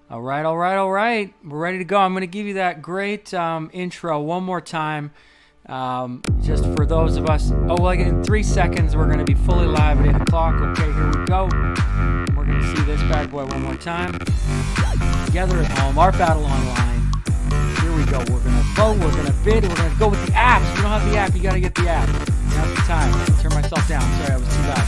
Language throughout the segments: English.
All right, all right, all right. We're ready to go. I'm going to give you that great intro one more time. Just for those of us. Oh, well, in 3 seconds, we're going to be fully live at 8 o'clock. Okay, here we go. We're going to see this bad boy one more time. Together at home, our battle online. Here we go. We're going to vote, we're going to bid, we're going to go with the apps. If you don't have the app, you got to get the app. Now's the time. Turn myself down. Sorry, I was too loud.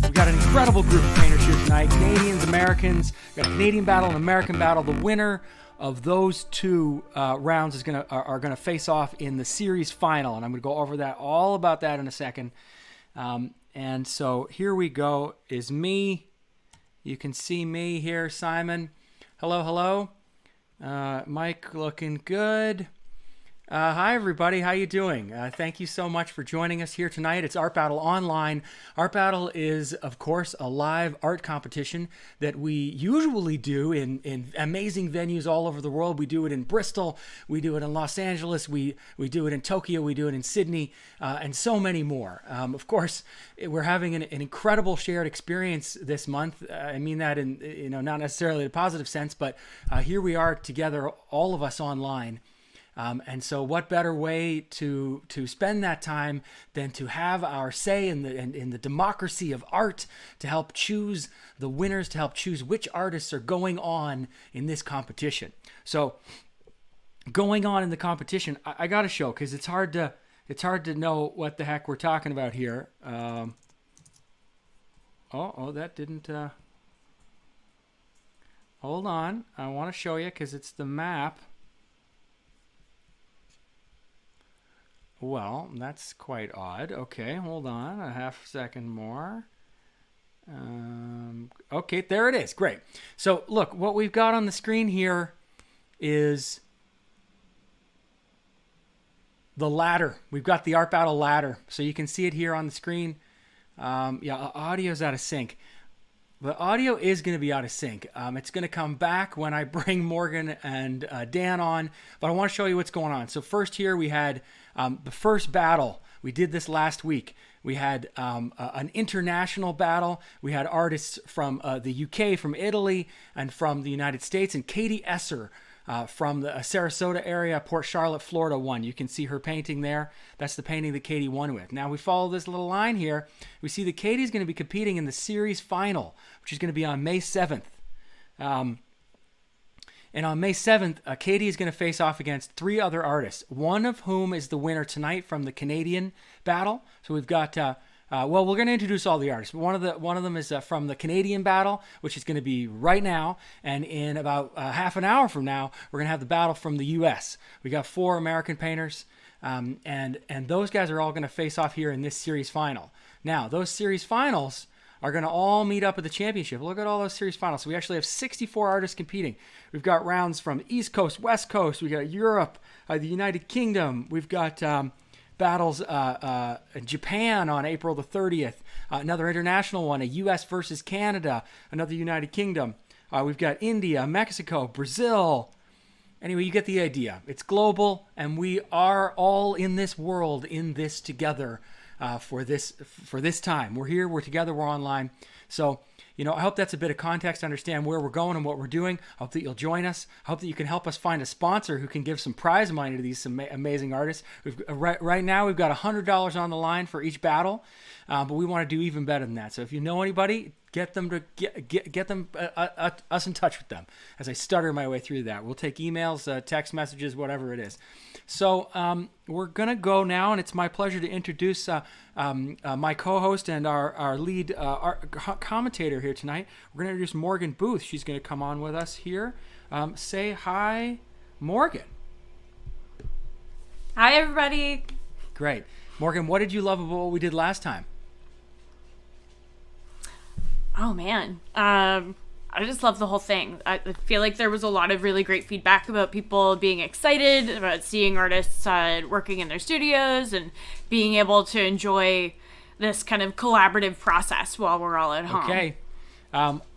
We've got an incredible group of painters here tonight. Canadians, Americans. We've got a Canadian battle, an American battle. The winner of those two rounds are gonna face off in the series final, and I'm gonna go over all about that in a second. And so here we go. Is me? You can see me here, Simon. Hello, hello. Mike, looking good. Hi, everybody. How you doing? Thank you so much for joining us here tonight. It's Art Battle Online. Art Battle is, of course, a live art competition that we usually do in amazing venues all over the world. We do it in Bristol. We do it in Los Angeles. We do it in Tokyo. We do it in Sydney, and so many more. Of course, we're having an incredible shared experience this month. I mean that in not necessarily in a positive sense, but here we are together, all of us online. And so what better way to spend that time than to have our say in the democracy of art, to help choose the winners, to help choose which artists are going on in this competition. So going on in the competition, I got to show, because it's hard to know what the heck we're talking about here. That didn't... Hold on. I want to show you because it's the map. Well, that's quite odd. Okay, hold on a half second more. Okay, there it is. Great. So look, what we've got on the screen here is the ladder. We've got the Art Battle ladder. So you can see it here on the screen. Yeah, audio's out of sync. The audio is going to be out of sync. It's going to come back when I bring Morgan and Dan on, but I want to show you what's going on. So first here we had the first battle. We did this last week. We had an international battle. We had artists from the UK, from Italy, and from the United States, and Katie Esser from the Sarasota area, Port Charlotte, Florida won. You can see her painting there. That's the painting that Katie won with. Now we follow this little line here. We see that Katie's going to be competing in the series final, which is going to be on May 7th. And on May 7th, Katie is going to face off against 3 other artists, one of whom is the winner tonight from the Canadian battle. So we've got... well, we're going to introduce all the artists. One of them is from the Canadian battle, which is going to be right now. And in about half an hour from now, we're going to have the battle from the U.S. We got 4 American painters, and those guys are all going to face off here in this series final. Now, those series finals are going to all meet up at the championship. Look at all those series finals. So we actually have 64 artists competing. We've got rounds from East Coast, West Coast. We got Europe, the United Kingdom. We've got... battles Japan on April the 30th, another international one, a U.S. versus Canada, another United Kingdom. We've got India, Mexico, Brazil. Anyway, you get the idea. It's global, and we are all in this world, in this together for this time. We're here, we're together, we're online. So, I hope that's a bit of context to understand where we're going and what we're doing. I hope that you'll join us. I hope that you can help us find a sponsor who can give some prize money to these amazing artists. Right now, we've got $100 on the line for each battle, but we want to do even better than that. So if you know anybody, get them to get them us in touch with them as I stutter my way through that. We'll take emails, text messages, whatever it is. So we're going to go now, and it's my pleasure to introduce my co-host and our lead commentator here tonight. We're going to introduce Morgan Booth. She's going to come on with us here. Say hi, Morgan. Hi, everybody. Great. Morgan, what did you love about what we did last time? Oh, man. I just love the whole thing. I feel like there was a lot of really great feedback about people being excited about seeing artists working in their studios and being able to enjoy this kind of collaborative process while we're all at home. Okay.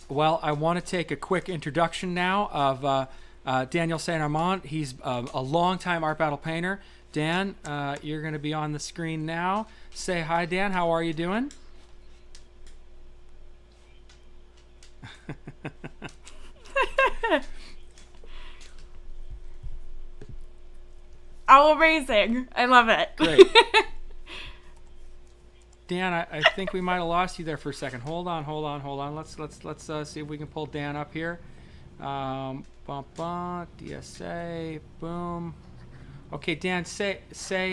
Well, I want to take a quick introduction now of Daniel Saint Armand. He's a longtime art battle painter. Dan, you're going to be on the screen now. Say hi, Dan. How are you doing? Oh, amazing. I love it. Great. Dan, I think we might have lost you there for a second. Hold on. Let's see if we can pull Dan up here. DSA, boom. Okay, Dan, say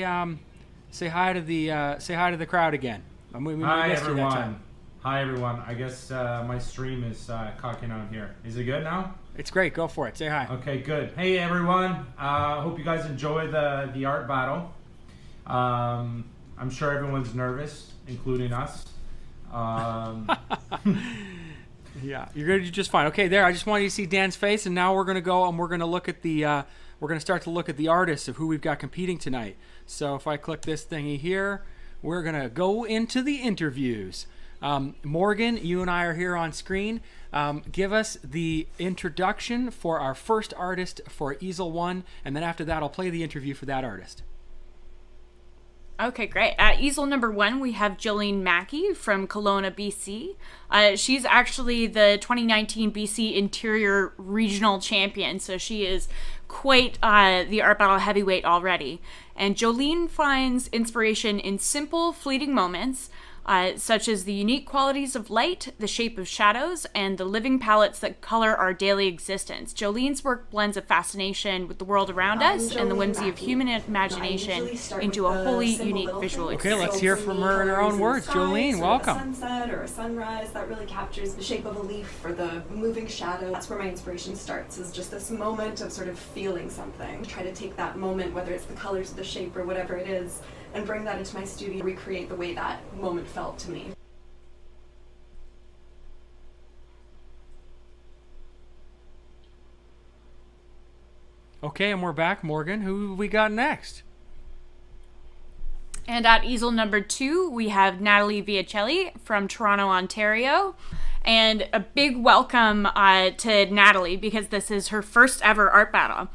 hi to the crowd again. We Hi missed you that time. everyone. Hi everyone. I guess my stream is cocking out here. Is it good now? It's great. Go for it. Say hi. Okay, good. Hey everyone. Hope you guys enjoy the art battle. I'm sure everyone's nervous, including us. Yeah, you're gonna do just fine. Okay, there. I just wanted you to see Dan's face, and now we're gonna go and we're gonna look at the we're gonna start to look at the artists of who we've got competing tonight. So if I click this thingy here, we're gonna go into the interviews. Morgan, you and I are here on screen. Give us the introduction for our first artist for Easel 1, and then after that, I'll play the interview for that artist. Okay, great. At easel number 1, we have Jolene Mackie from Kelowna, BC. She's actually the 2019 BC Interior Regional Champion, so she is quite the art battle heavyweight already. And Jolene finds inspiration in simple, fleeting moments, such as the unique qualities of light, the shape of shadows, and the living palettes that color our daily existence. Jolene's work blends a fascination with the world around us and the whimsy of human imagination into a wholly unique visual Okay, experience. let's hear from her in her own words. Jolene, welcome. A sunset or a sunrise that really captures the shape of a leaf or the moving shadow. That's where my inspiration starts, is just this moment of sort of feeling something. Try to take that moment, whether it's the colors of the shape or whatever it is, and bring that into my studio, recreate the way that moment felt to me. Okay, and we're back. Morgan, who we got next? And at easel number 2, we have Natalie Viecili from Toronto, Ontario. And a big welcome to Natalie, because this is her first ever art battle.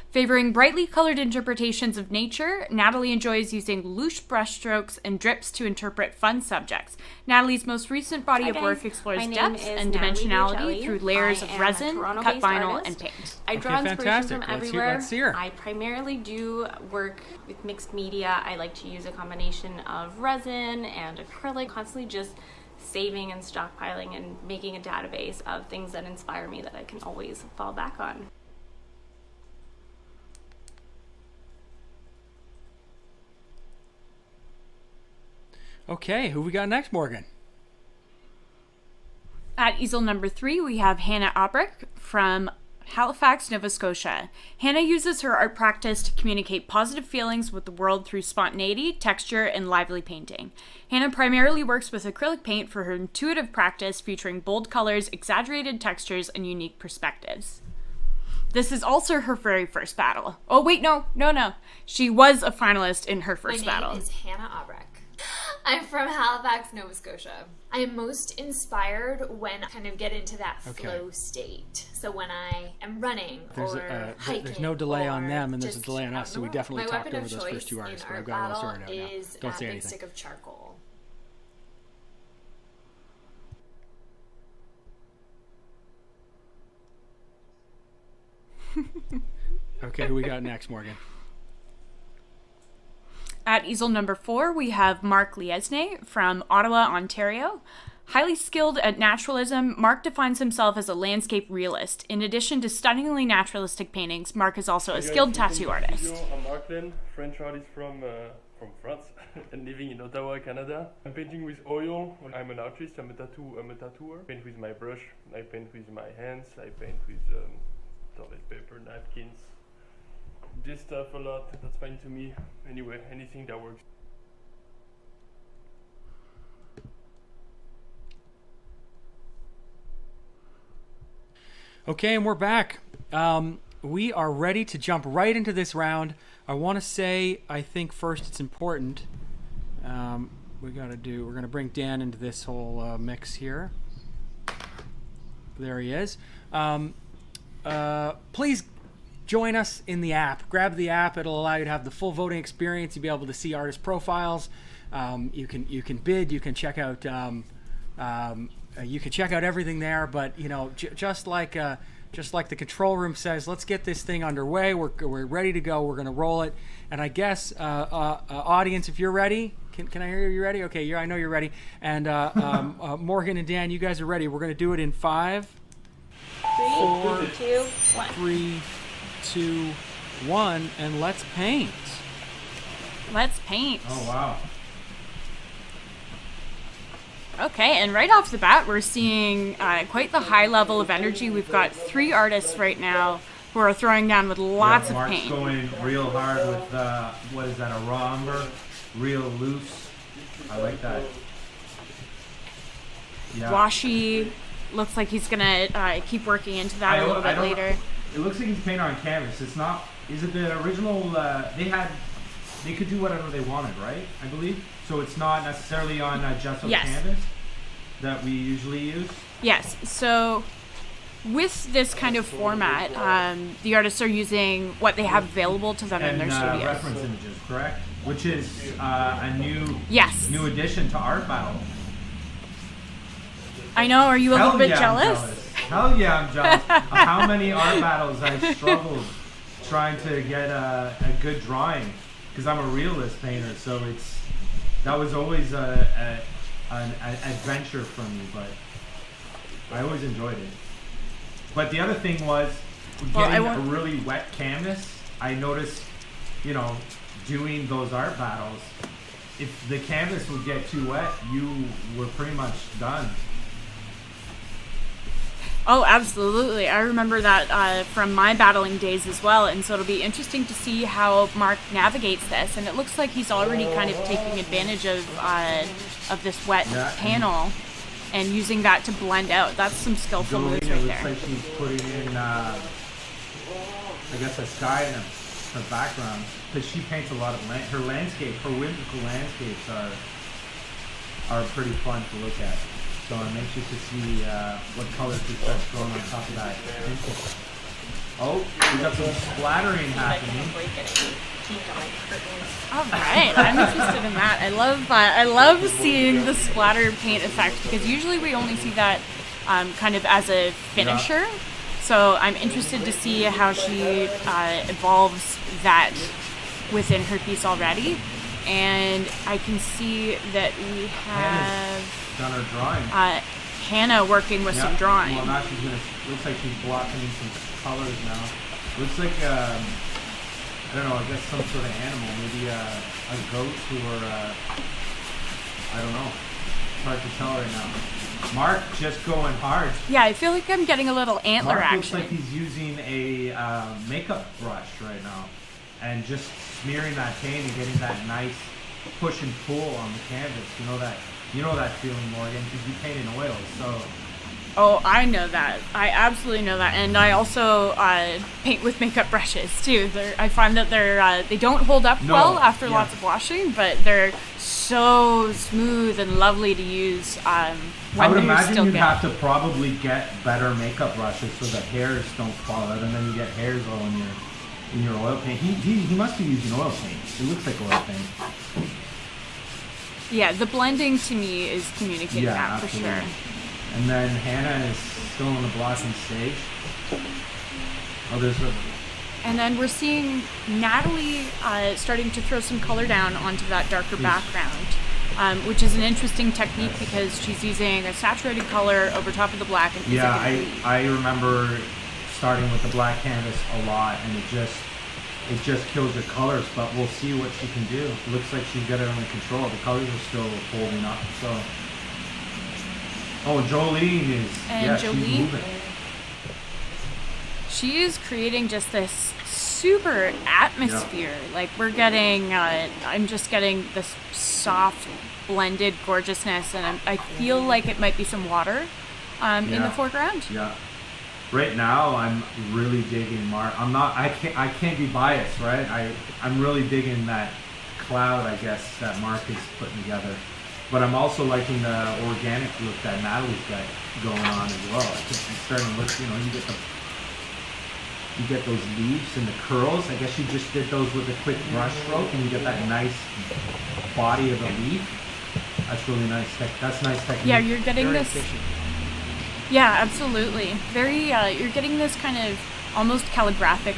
Favoring brightly colored interpretations of nature, Natalie enjoys using loose brushstrokes and drips to interpret fun subjects. Natalie's most recent body of work explores depth and dimensionality through layers of resin, cut vinyl, and paint. I draw inspiration from Let's everywhere. see her. I primarily do work with mixed media. I like to use a combination of resin and acrylic, constantly just saving and stockpiling and making a database of things that inspire me that I can always fall back on. Okay, who we got next, Morgan? At easel number 3, we have Hannah Aubrecht from Halifax, Nova Scotia. Hannah uses her art practice to communicate positive feelings with the world through spontaneity, texture, and lively painting. Hannah primarily works with acrylic paint for her intuitive practice, featuring bold colors, exaggerated textures, and unique perspectives. This is also her very first battle. Oh, wait, no. She was a finalist in her first battle. My name is Hannah Aubrecht. I'm from Halifax, Nova Scotia. I am most inspired when I kind of get into that flow state. So when I am running or hiking. There's no delay on them, and there's a just delay on us, so we definitely my talked weapon over of those choice first two in artists, but art I've got it all battle sorted out now. is Don't say a big anything. stick of charcoal. Okay, who we got next, Morgan? At easel number 4, we have Marc Laisne from Ottawa, Ontario. Highly skilled at naturalism, Marc defines himself as a landscape realist. In addition to stunningly naturalistic paintings, Marc is also a skilled tattoo artist. I'm Marc Laisne, French artist from France and living in Ottawa, Canada. I'm painting with oil. I'm an artist. I'm a tattooer. I paint with my brush. I paint with my hands. I paint with toilet paper, napkins. This stuff a lot. That's fine to me. Anyway, anything that works. Okay, and we're back. We are ready to jump right into this round. I want to say, I think first it's important. We're going to bring Dan into this whole mix here. There he is. Please join us in the app. Grab the app. It'll allow you to have the full voting experience. You'll be able to see artist profiles. You can bid. You can check out You can check out everything there, but just like the control room says, let's get this thing underway. We're ready to go. We're going to roll it. And I guess audience, if you're ready, can I hear you? Ready? Okay, I know you're ready. And Morgan and Dan, you guys are ready. We're going to do it in 5, 4, 3, 2, 1, and let's paint. Let's paint. Oh, wow. Okay, and right off the bat, we're seeing quite the high level of energy. We've got 3 artists right now who are throwing down with lots of Mark's paint. going real hard with, what is that, a raw umber? Real loose. I like that. Yeah. Washy looks like he's going to keep working into that a little bit later. It looks like he's painted on canvas. It's not, is it the original, they could do whatever they wanted, right? I believe. So it's not necessarily on gesso canvas that we usually use? Yes. So with this kind of format, the artists are using what they have available to them in their studios. Reference images, correct? Which is a new new addition to Art Battle. I know. Are you a little bit jealous? Hell yeah, I'm jealous of how many Art Battles I struggled trying to get a good drawing, because I'm a realist painter, so that was always an adventure for me, but I always enjoyed it. But the other thing was getting a really wet canvas. I noticed, doing those art battles, if the canvas would get too wet, you were pretty much done. Oh, absolutely. I remember that from my battling days as well, and so it'll be interesting to see how Marc navigates this. And it looks like he's already kind of taking advantage of this wet panel and using that to blend out. That's some skillful moves right there. It looks like she's putting in, I guess, a sky in her background, because she paints a lot of her whimsical landscapes are pretty fun to look at. So I'm anxious to see what colors she starts throwing on top of that. Oh, we got some splattering happening. All right, I'm interested in that. I love seeing the splatter paint effect, because usually we only see that kind of as a finisher. Yeah. So I'm interested to see how she evolves that within her piece already. And I can see that we have done her drawing. Hannah working with some drawing. Well, now looks like she's blocking in some colors now. Looks like, I don't know, I guess some sort of animal, maybe a goat or I don't know. It's hard to tell right now. Marc just going hard. Yeah, I feel like I'm getting a little antler Marc action. Looks like he's using a makeup brush right now and just smearing that paint and getting that nice push and pull on the canvas. You know that feeling, Morgan, because you paint in oils, so. Oh, I know that. I absolutely know that, and I also paint with makeup brushes too. I find that they don't hold up well after lots of washing, but they're so smooth and lovely to use when they're still I would imagine you'd good. have to probably get better makeup brushes so that hairs don't fall out, and then you get hairs all in your oil paint. He must be using oil paint. It looks like oil paint. Yeah, the blending to me is communicating that for absolutely. sure. And then Hannah is still on the blocking stage. Oh, and then we're seeing Natalie starting to throw some color down onto that darker background, which is an interesting technique because she's using a saturated color over top of the black. And I remember starting with the black canvas a lot, and it just kills your colors, but we'll see what she can do. It looks like she's got it under control. The colors are still holding up, so. Oh, Jolene is, she's moving. She is creating just this super atmosphere. Yeah. Like we're getting, I'm just getting this soft, blended gorgeousness, and I feel like it might be some water in the foreground. Yeah. Right now, I'm really digging Marc. I can't be biased, right? I'm really digging that cloud, I guess, that Marc is putting together. But I'm also liking the organic look that Natalie's got going on as well. I think it's starting to look, you get those leaves and the curls. I guess she just did those with a quick brush stroke, and you get that nice body of a leaf. That's really nice. That's nice technique. Yeah, you're getting Very this. efficient. Yeah, absolutely. Very. You're getting this kind of almost calligraphic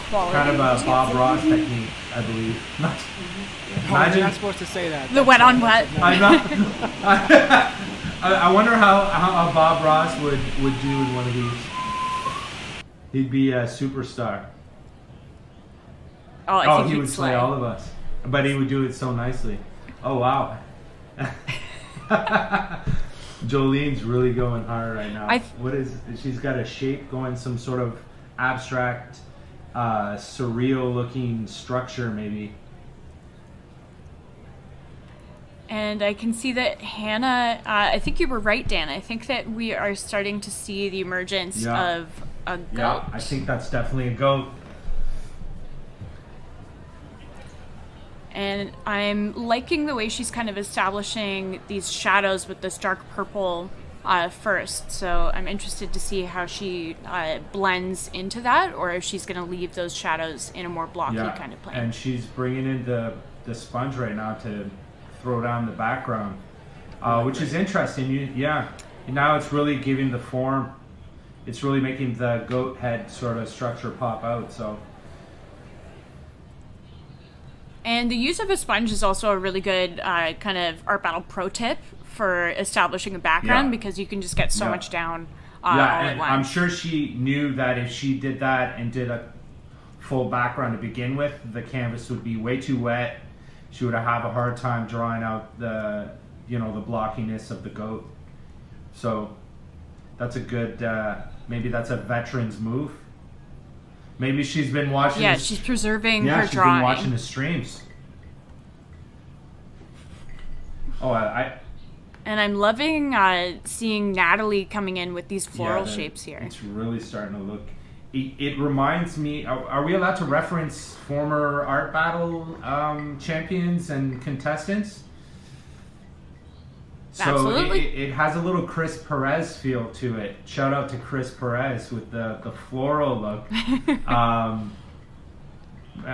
quality. Kind of a Bob Ross technique, I believe. Oh, you're Imagine. not supposed to say that. The wet on wet. I'm not. I wonder how Bob Ross would do in one of these. He'd be a superstar. Oh, I think he he'd would slay slay. all of us. But he would do it so nicely. Oh, wow. Jolene's really going hard right now. She's got a shape going, some sort of abstract, surreal looking structure maybe. And I can see that Hannah, I think you were right, Dan. I think that we are starting to see the emergence of a goat. Yeah, I think that's definitely a goat. And I'm liking the way she's kind of establishing these shadows with this dark purple first. So I'm interested to see how she blends into that, or if she's going to leave those shadows in a more blocky kind of plane. And she's bringing in the sponge right now to throw down the background, which is interesting. Now it's really giving the form. It's really making the goat head sort of structure pop out. So. And the use of a sponge is also a really good kind of art battle pro tip for establishing a background, because you can just get so much down all at once. I'm sure she knew that if she did that and did a full background to begin with, the canvas would be way too wet. She would have a hard time drawing out the blockiness of the goat. So that's a good, maybe that's a veteran's move. Maybe she's been watching. Yeah, she's preserving her she's drawing. Been watching the streams. Oh, And I'm loving seeing Natalie coming in with these floral shapes here. It's really starting to look. It reminds me. Are we allowed to reference former art battle champions and contestants? So Absolutely. It has a little Chris Perez feel to it. Shout out to Chris Perez with the floral look. I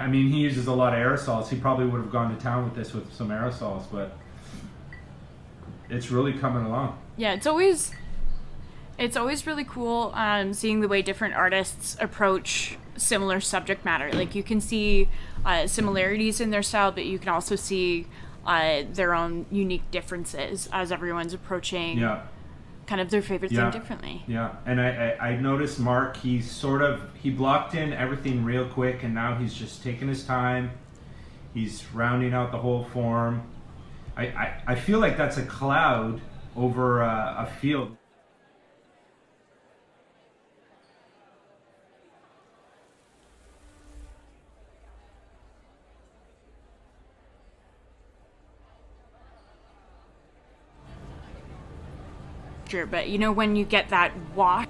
mean, he uses a lot of aerosols. He probably would have gone to town with this with some aerosols, but it's really coming along. Yeah, it's always really cool seeing the way different artists approach similar subject matter. Like, you can see similarities in their style, but you can also see their own unique differences as everyone's approaching kind of their favorite thing differently. Yeah, and I noticed Marc, he blocked in everything real quick, and now he's just taking his time. He's rounding out the whole form. I feel like that's a cloud over a field. Sure, but when you get that wash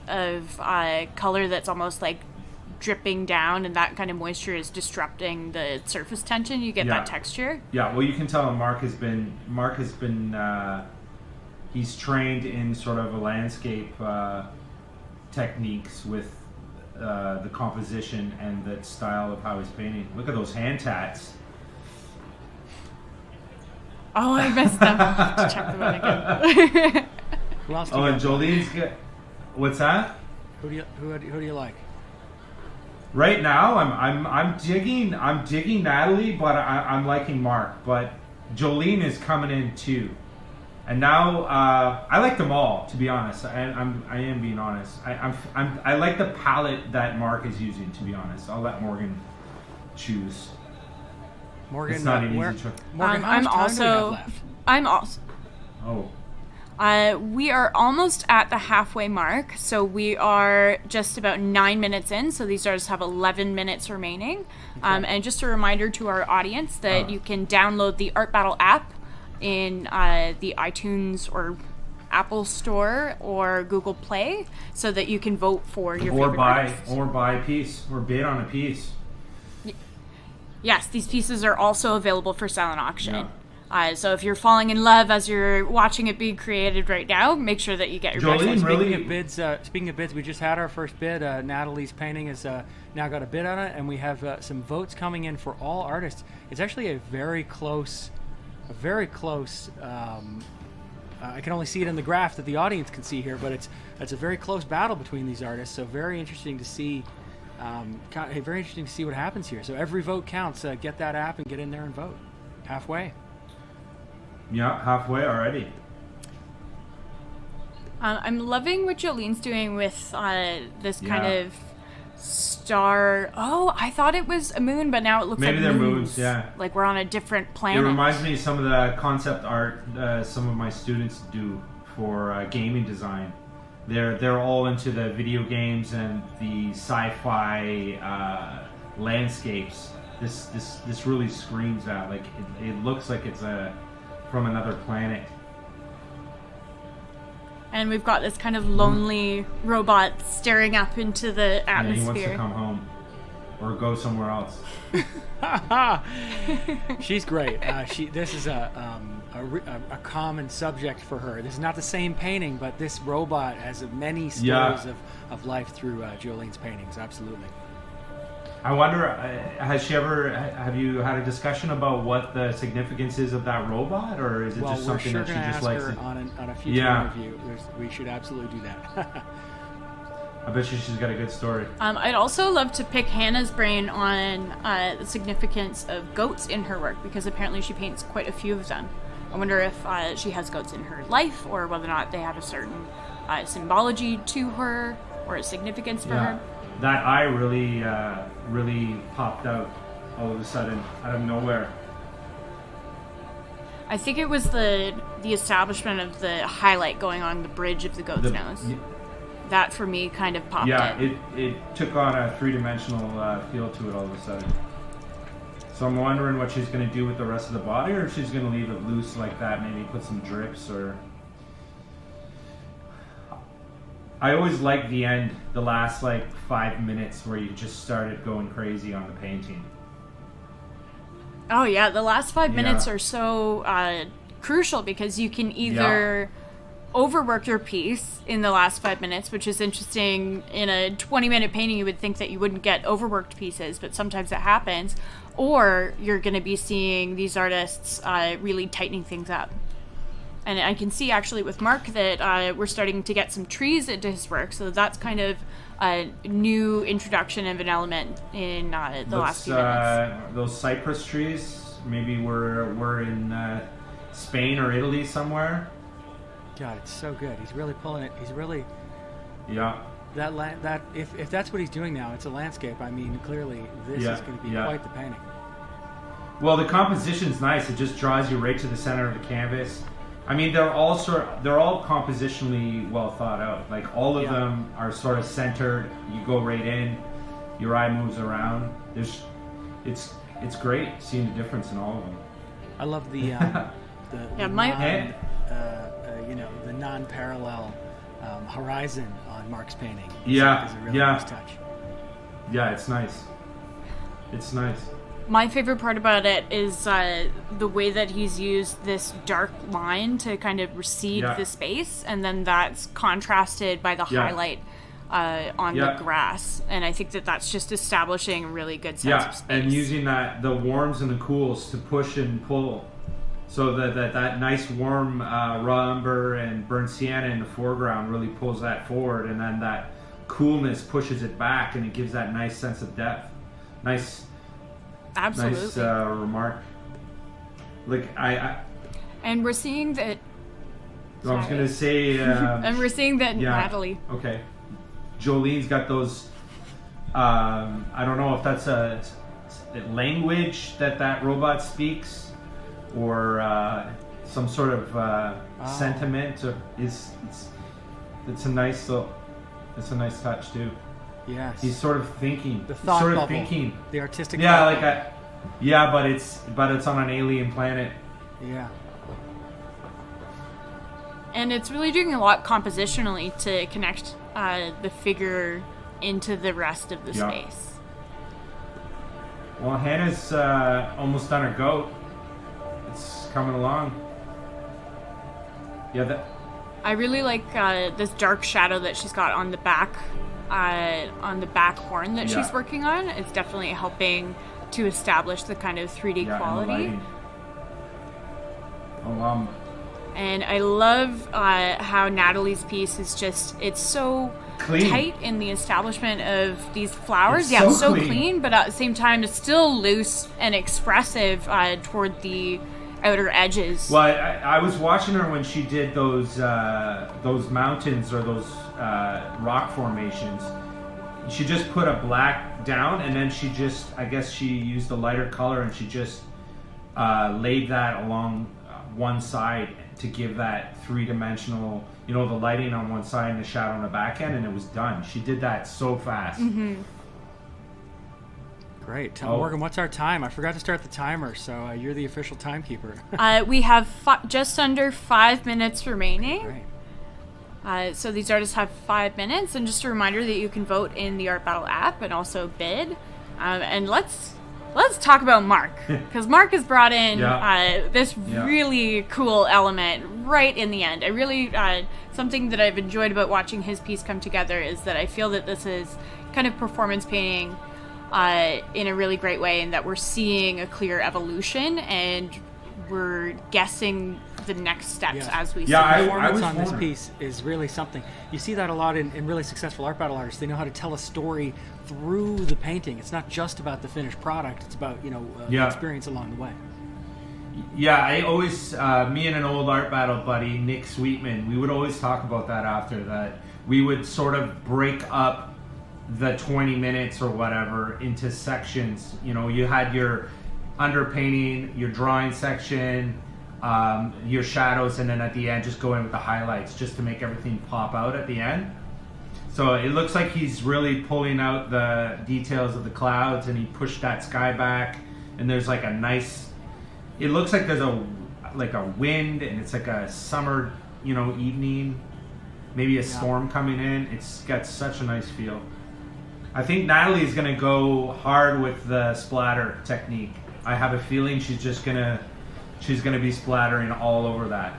of color that's almost like dripping down, and that kind of moisture is disrupting the surface tension, you get that texture. Yeah, well, you can tell Marc has been he's trained in sort of a landscape techniques with the composition and the style of how he's painting. Look at those hand tats. Oh, I missed them. I have to check them out again. Who else do you And got? Jolene's good. What's that? Who do you like? Right now, I'm digging Natalie, but I'm liking Marc. But Jolene is coming in too, and now I like them all, to be honest. I am being honest. I like the palette that Marc is using, to be honest. I'll let Morgan choose. Morgan, It's not an easy choice. Morgan, how much time do we have left? Oh. We are almost at the halfway mark, so we are just about 9 minutes in, so these artists have 11 minutes remaining. And just a reminder to our audience that you can download the Art Battle app in the iTunes or Apple Store or Google Play, so that you can vote for your favorite artists. Or buy a piece, or bid on a piece. Yes, these pieces are also available for silent auction. So if you're falling in love as you're watching it being created right now, make sure that you get your Jolene, best one. Speaking of bids, we just had our first bid. Natalie's painting has now got a bid on it, and we have some votes coming in for all artists. It's actually a very close a very close. I can only see it in the graph that the audience can see here, but it's a very close battle between these artists. So very interesting to see. Very interesting to see what happens here. So every vote counts. Get that app and get in there and vote. Halfway. Yeah, halfway already. I'm loving what Jolene's doing with this kind of star. Oh, I thought it was a moon, but now it looks maybe like they're moons. moons. Yeah, like we're on a different planet. It reminds me of some of the concept art some of my students do for gaming design. They're all into the video games and the sci-fi landscapes. This really screams out. Like it looks like it's from another planet. And we've got this kind of lonely robot staring up into the atmosphere. And he wants to come home or go somewhere else. She's great. This is a common subject for her. This is not the same painting, but this robot has many stories of life through Jolene's paintings. Absolutely. I wonder, have you had a discussion about what the significance is of that robot, or is it just something that she just likes? We're sure going to ask her on a future interview. We should absolutely do that. I bet she's got a good story. I'd also love to pick Hannah's brain on the significance of goats in her work, because apparently she paints quite a few of them. I wonder if she has goats in her life, or whether or not they have a certain symbology to her, or a significance for her. That eye really popped out all of a sudden, out of nowhere. I think it was the establishment of the highlight going on the bridge of the goat's nose. That for me kind of popped in. It took on a three-dimensional feel to it all of a sudden. So I'm wondering what she's going to do with the rest of the body, or if she's going to leave it loose like that, maybe put some drips or... I always like the end, the last 5 minutes where you just started going crazy on the painting. Oh yeah, the last 5 minutes are so crucial, because you can either overwork your piece in the last 5 minutes, which is interesting. In a 20-minute painting, you would think that you wouldn't get overworked pieces, but sometimes that happens. Or you're going to be seeing these artists really tightening things up. And I can see actually with Marc that we're starting to get some trees into his work, so that's kind of a new introduction of an element in the last few minutes. Those cypress trees, maybe we're in Spain or Italy somewhere. God, it's so good. He's really pulling it. He's really... Yeah. That if that's what he's doing now, it's a landscape. I mean, clearly this is going to be quite the painting. Well, the composition's nice. It just draws you right to the center of the canvas. I mean, they're all compositionally well thought out. Like all of them are sort of centered. You go right in, your eye moves around. It's great seeing the difference in all of them. I love the the non-parallel horizon on Marc's painting. Is a really nice touch. Yeah, it's nice. It's nice. My favorite part about it is the way that he's used this dark line to kind of recede the space, and then that's contrasted by the highlight on the grass. And I think that that's just establishing a really good sense of space. And using the warms and the cools to push and pull. So that nice warm raw umber and burnt sienna in the foreground really pulls that forward, and then that coolness pushes it back, and it gives that nice sense of depth. Absolutely. Nice remark. And we're seeing that... I was going to say... and we're seeing that Natalie... Okay. Jolene's got those... I don't know if that's a language that robot speaks, or some sort of sentiment. It's a nice touch too. Yes. He's sort of thinking. The thought sort bubble. of thinking. The artistic bubble. But it's on an alien planet. Yeah. And it's really doing a lot compositionally to connect the figure into the rest of the space. Well, Hannah's almost done her goat. It's coming along. Yeah, I really like this dark shadow that she's got on the back horn that she's working on. It's definitely helping to establish the kind of 3D quality. And I love how Natalie's piece is just, it's so Clean. tight in the establishment of these flowers. It's It's so clean. clean, but at the same time, it's still loose and expressive toward the outer edges. Well, I was watching her when she did those mountains or those rock formations. She just put a black down, and then I guess she used a lighter color, and she just laid that along one side to give that three-dimensional, the lighting on one side and the shadow on the back end, and it was done. She did that so fast. Mm-hmm. Great. Morgan, what's our time? I forgot to start the timer, so you're the official timekeeper. We have just under 5 minutes remaining. Great. So these artists have 5 minutes, and just a reminder that you can vote in the Art Battle app and also bid. And let's talk about Marc, because Marc has brought in this really cool element right in the end. I really something that I've enjoyed about watching his piece come together is that I feel that this is kind of performance painting in a really great way, and that we're seeing a clear evolution and we're guessing the next steps as we see. The performance on this piece is really something. You see that a lot in really successful art battle artists. They know how to tell a story through the painting. It's not just about the finished product. It's about the experience along the way. Yeah, I always, me and an old art battle buddy, Nick Sweetman, we would always talk about that after that. We would sort of break up the 20 minutes or whatever into sections. You had your underpainting, your drawing section, your shadows, and then at the end just go in with the highlights just to make everything pop out at the end. So it looks like he's really pulling out the details of the clouds, and he pushed that sky back, and there's like a nice, it looks like there's a wind, and it's like a summer evening, maybe a storm coming in. It's got such a nice feel. I think Natalie's gonna go hard with the splatter technique. I have a feeling she's gonna be splattering all over that.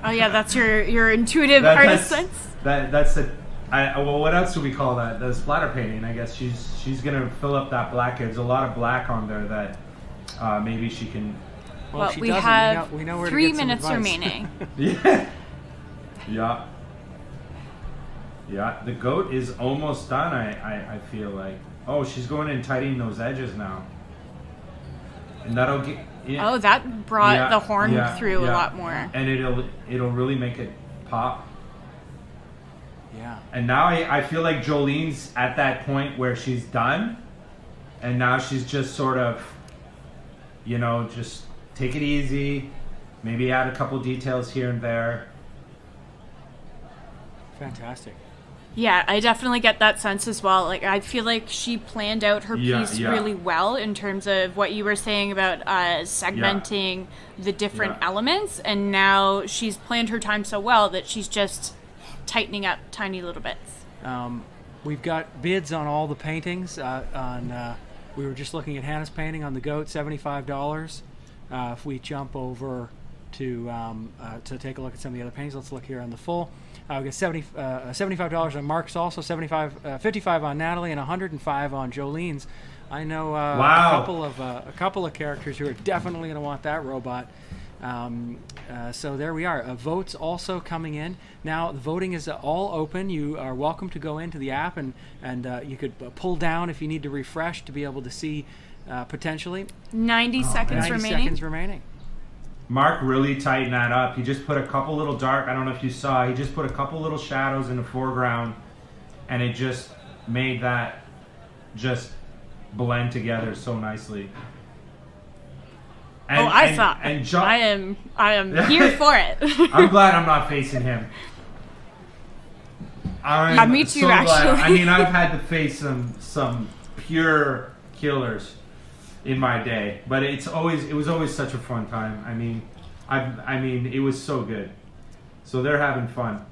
Oh yeah, that's your intuitive artist sense. That's the. Well, what else do we call that? The splatter painting. I guess she's gonna fill up that black. There's a lot of black on there that maybe she can. Well, she we doesn't. have we know where 3 to get some minutes advice. remaining. Yeah. The goat is almost done. I feel like. Oh, she's going and tightening those edges now. And that'll get. Yeah. Oh, that brought the horn through a lot more. And it'll really make it pop. Yeah. And now I feel like Jolene's at that point where she's done, and now she's just sort of, just take it easy, maybe add a couple details here and there. Fantastic. Yeah, I definitely get that sense as well. Like, I feel like she planned out her piece really well in terms of what you were saying about segmenting the different elements, and now she's planned her time so well that she's just tightening up tiny little bits. We've got bids on all the paintings. We were just looking at Hannah's painting on the goat, $75. If we jump over to take a look at some of the other paintings, let's look here on the full. We got $75 on Marc's, also $55 on Natalie, and $105 on Jolene's. I know a couple of characters who are definitely going to want that robot. So there we are. Votes also coming in. Now the voting is all open. You are welcome to go into the app and you could pull down if you need to refresh to be able to see potentially 90 seconds remaining. Marc really tightened that up. He just put a couple little dark, I don't know if you saw, he just put a couple little shadows in the foreground, and it just made that just blend together so nicely. And, I saw. I am here for it. I'm glad I'm not facing him. Me too, so actually. Glad. I mean, I've had to face some pure killers in my day, but it was always such a fun time. I mean, it was so good. So they're having fun.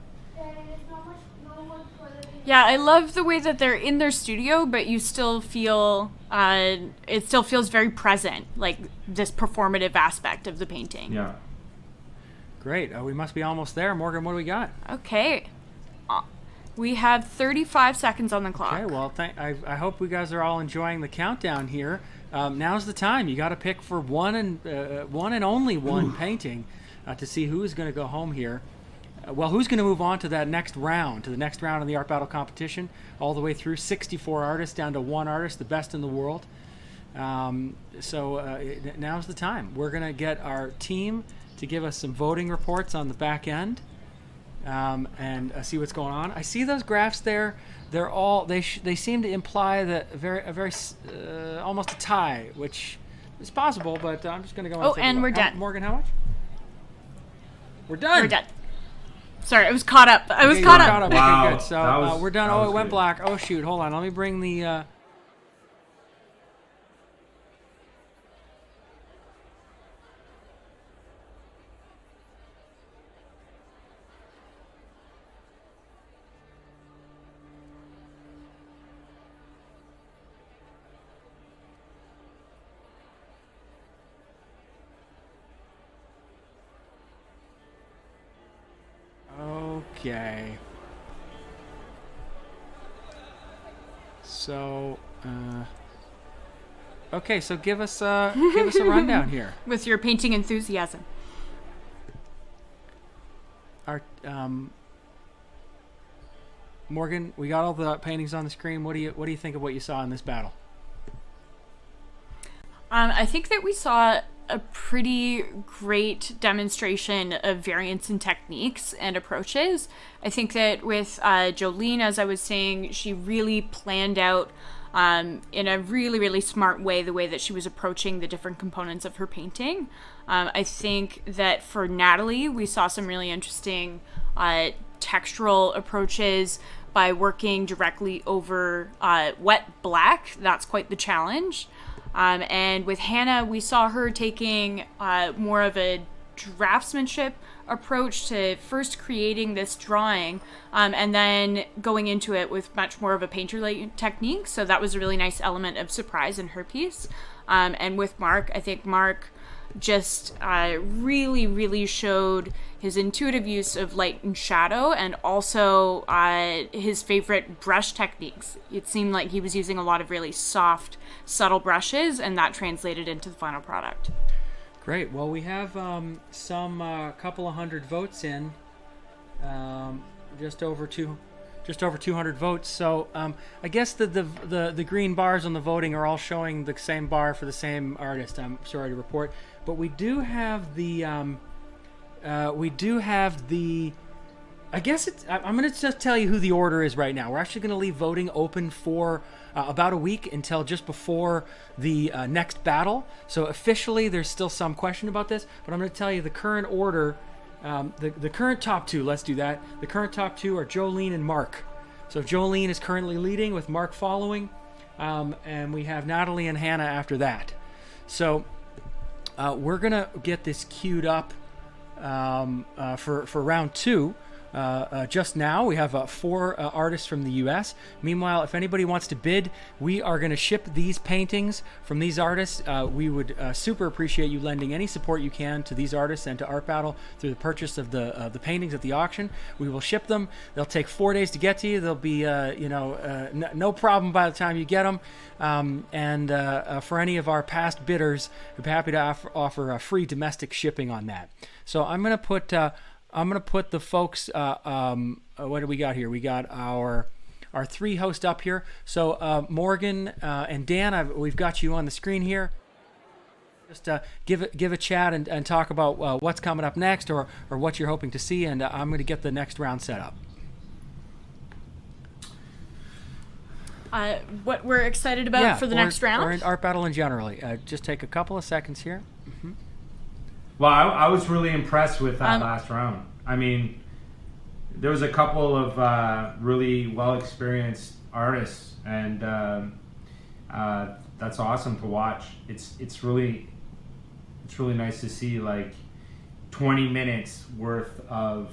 Yeah, I love the way that they're in their studio, but you still feel it still feels very present, like this performative aspect of the painting. Yeah. Great. We must be almost there. Morgan, what do we got? Okay. We have 35 seconds on the clock. Okay, well, I hope you guys are all enjoying the countdown here. now's the time. You got to pick for one and only one painting to see who is going to go home here. Who's going to move on to that next round, in the art battle competition, all the way through 64 artists down to one artist, the best in the world. So now's the time. We're going to get our team to give us some voting reports on the back end, and see what's going on. I see those graphs there. They're all they seem to imply that almost a tie, which is possible. But I'm just going to go. And we're done. Morgan, how much? We're done. We're done. Sorry, I was caught up. Wow. Okay, good. So we're done. Oh, it went good. black. Oh, shoot. Hold on. Let me bring the... Okay. So, okay, so give us a rundown here. With your painting enthusiasm. Our Morgan, we got all the paintings on the screen. What do you think of what you saw in this battle? I think that we saw a pretty great demonstration of variance in techniques and approaches. I think that with Jolene, as I was saying, she really planned out in a really, really smart way the way that she was approaching the different components of her painting. I think that for Natalie, we saw some really interesting textural approaches by working directly over wet black. That's quite the challenge. And with Hannah, we saw her taking more of a draftsmanship approach to first creating this drawing and then going into it with much more of a painterly technique. So that was a really nice element of surprise in her piece. And with Marc, I think Marc just really, really showed his intuitive use of light and shadow, and also his favorite brush techniques. It seemed like he was using a lot of really soft, subtle brushes, and that translated into the final product. Great. Well, we have some couple of hundred votes in, just over 200 votes. So I guess the green bars on the voting are all showing the same bar for the same artist. I'm sorry to report, but we do have the I guess it's. I'm going to just tell you who the order is right now. We're actually going to leave voting open for about a week until just before the next battle. So officially, there's still some question about this, but I'm going to tell you the current order. The current top two. Let's do that. The current top two are Jolene and Marc. So Jolene is currently leading with Marc following, and we have Natalie and Hannah after that. So we're going to get this queued up for round two. Just now, we have 4 artists from the U.S. Meanwhile, if anybody wants to bid, we are going to ship these paintings from these artists. We would super appreciate you lending any support you can to these artists and to Art Battle through the purchase of the paintings at the auction. We will ship them. They'll take 4 days to get to you. They'll be, no problem by the time you get them. And for any of our past bidders, we're happy to offer free domestic shipping on that. So I'm going to put the folks. What do we got here? We got our 3 hosts up here. So Morgan and Dan, we've got you on the screen here. Just give a chat and talk about what's coming up next or what you're hoping to see, and I'm going to get the next round set up. What we're excited about for the next round? Or in Art Battle in generally. Just take a couple of seconds here. Mm-hmm. Well, I was really impressed with that last round. I mean, there was a couple of really well-experienced artists, and that's awesome to watch. It's really nice to see like 20 minutes worth of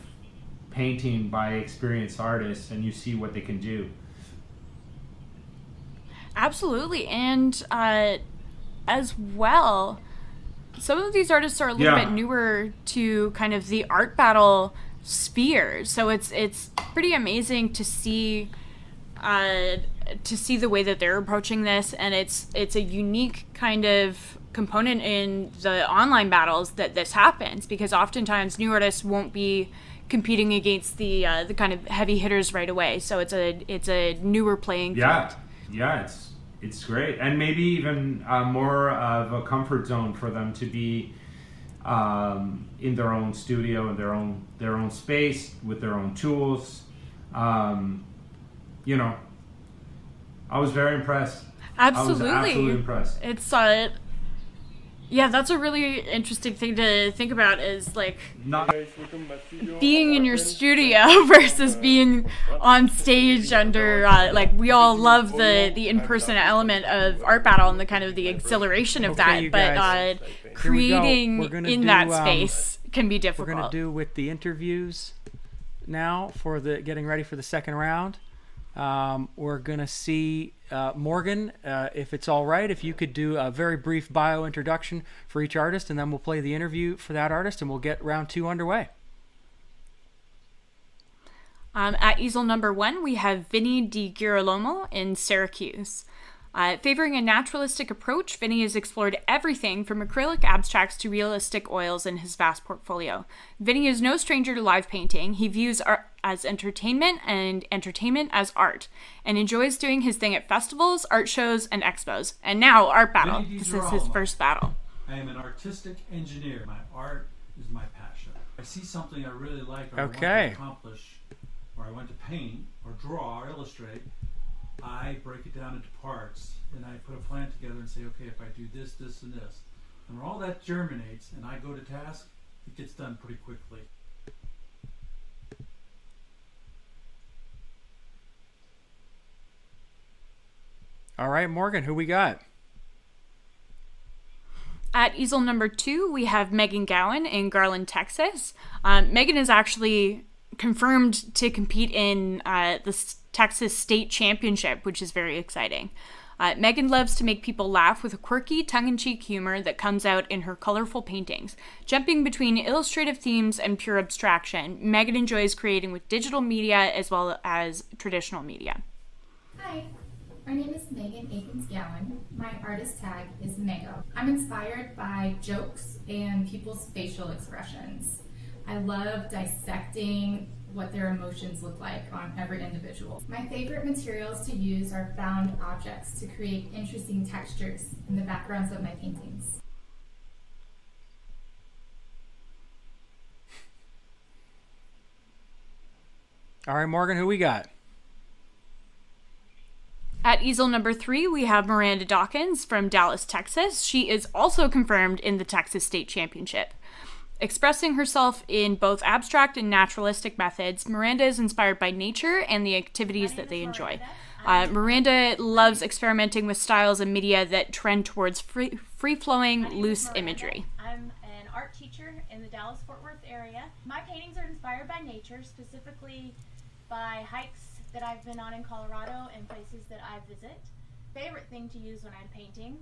painting by experienced artists, and you see what they can do. Absolutely, and as well, some of these artists are a little bit newer to kind of the Art Battle sphere, so it's pretty amazing to see to see the way that they're approaching this, and it's a unique kind of component in the online battles that this happens, because oftentimes new artists won't be competing against the kind of heavy hitters right away. So it's a newer playing field. Yeah, it's great, and maybe even more of a comfort zone for them to be in their own studio, in their own space with their own tools. You know, I was very impressed. Absolutely. I was absolutely impressed. It's yeah, that's a really interesting thing to think about, is like being in your studio versus being on stage under like, we all love the in-person element of art battle and the kind of the exhilaration of Okay, that, but creating in that space can be difficult. We're going to do with the interviews now for the getting ready for the second round. We're going to see Morgan, if it's all right, if you could do a very brief bio introduction for each artist, and then we'll play the interview for that artist, and we'll get round 2 underway. At easel number 1, we have Vinny Digirolamo in Syracuse. Favoring a naturalistic approach, Vinny has explored everything from acrylic abstracts to realistic oils in his vast portfolio. Vinny is no stranger to live painting. He views art as entertainment and entertainment as art, and enjoys doing his thing at festivals, art shows, and expos. And now, art battle. This is his first battle. I am an artistic engineer. My art is my passion. I see something I really like, or I want to accomplish, or I want to paint, or draw, or illustrate. I break it down into parts, and I put a plan together and say, okay, if I do this, this, and this, and when all that germinates and I go to task, it gets done pretty quickly. All right, Morgan, who we got? At easel number 2, we have Megan Gowan in Garland, Texas. Megan is actually confirmed to compete in the Texas State Championship, which is very exciting. Megan loves to make people laugh with a quirky, tongue-in-cheek humor that comes out in her colorful paintings. Jumping between illustrative themes and pure abstraction, Megan enjoys creating with digital media as well as traditional media. Hi, my name is Megan Akins-Gowan. My artist tag is Mego. I'm inspired by jokes and people's facial expressions. I love dissecting what their emotions look like on every individual. My favorite materials to use are found objects to create interesting textures in the backgrounds of my paintings. All right, Morgan, who we got? At easel number 3, we have Meranda Dawkins from Dallas, Texas. She is also confirmed in the Texas State Championship. Expressing herself in both abstract and naturalistic methods, Meranda is inspired by nature and the activities that they enjoy. Meranda loves experimenting with styles and media that trend towards free-flowing, loose imagery. I'm an art teacher in the Dallas-Fort Worth area. My paintings are inspired by nature, specifically by hikes that I've been on in Colorado and places that I visit. Favorite thing to use when I'm painting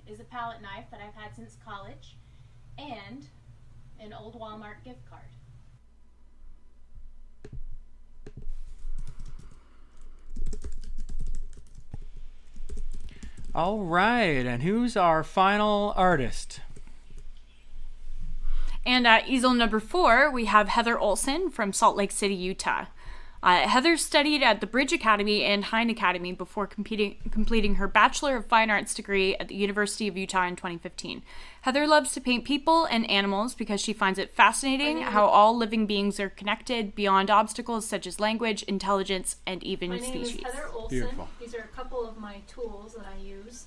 is a palette knife that I've had since college, and an old Walmart gift card. All right, and who's our final artist? And at easel number 4, we have Heather Olsen from Salt Lake City, Utah. Heather studied at the Bridge Academy and Hine Academy before completing her Bachelor of Fine Arts degree at the University of Utah in 2015. Heather loves to paint people and animals because she finds it fascinating how all living beings are connected beyond obstacles such as language, intelligence, and even species. My name is Heather Olsen. Beautiful. These are a couple of my tools that I use,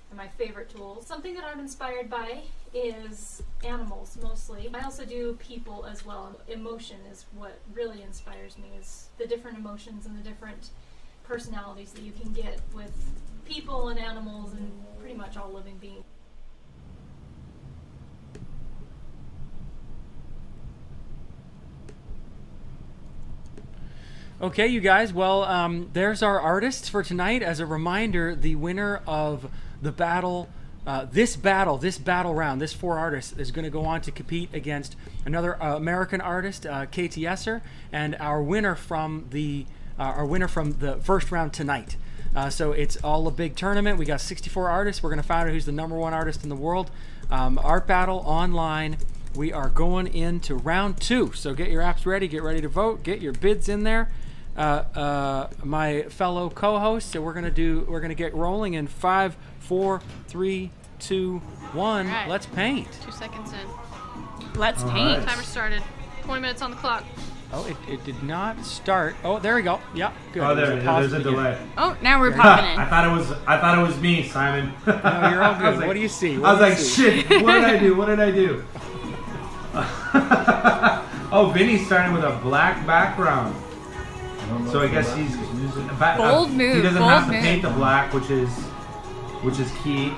and my favorite tools. Something that I'm inspired by is animals mostly. I also do people as well. Emotion is what really inspires me, is the different emotions and the different personalities that you can get with people and animals and pretty much all living beings. Okay, you guys. Well, there's our artists for tonight. As a reminder, the winner of the battle, this battle round, this 4 artists is going to go on to compete against another American artist, Katie Esser, and our winner from the first round tonight. So it's all a big tournament. We got 64 artists. We're going to find out who's the #1 artist in the world. Art Battle online. We are going into round 2. So get your apps ready. Get ready to vote. Get your bids in there. My fellow co-hosts. So we're gonna get rolling in 5, 4, 3, 2, 1. Right. Let's paint. 2 seconds in. Let's paint. Timer started. 20 minutes on the clock. Oh, it did not start. Oh, there we go. Yeah, good. Oh, there's a delay. Oh, now we're popping in. I thought it was me, Simon. No, you're all good. What do you see? I was like, shit. What did I do? What did I do? Oh, Vinny's starting with a black background. So I guess he's using bold move. He doesn't bold have to move. paint the black, which is key.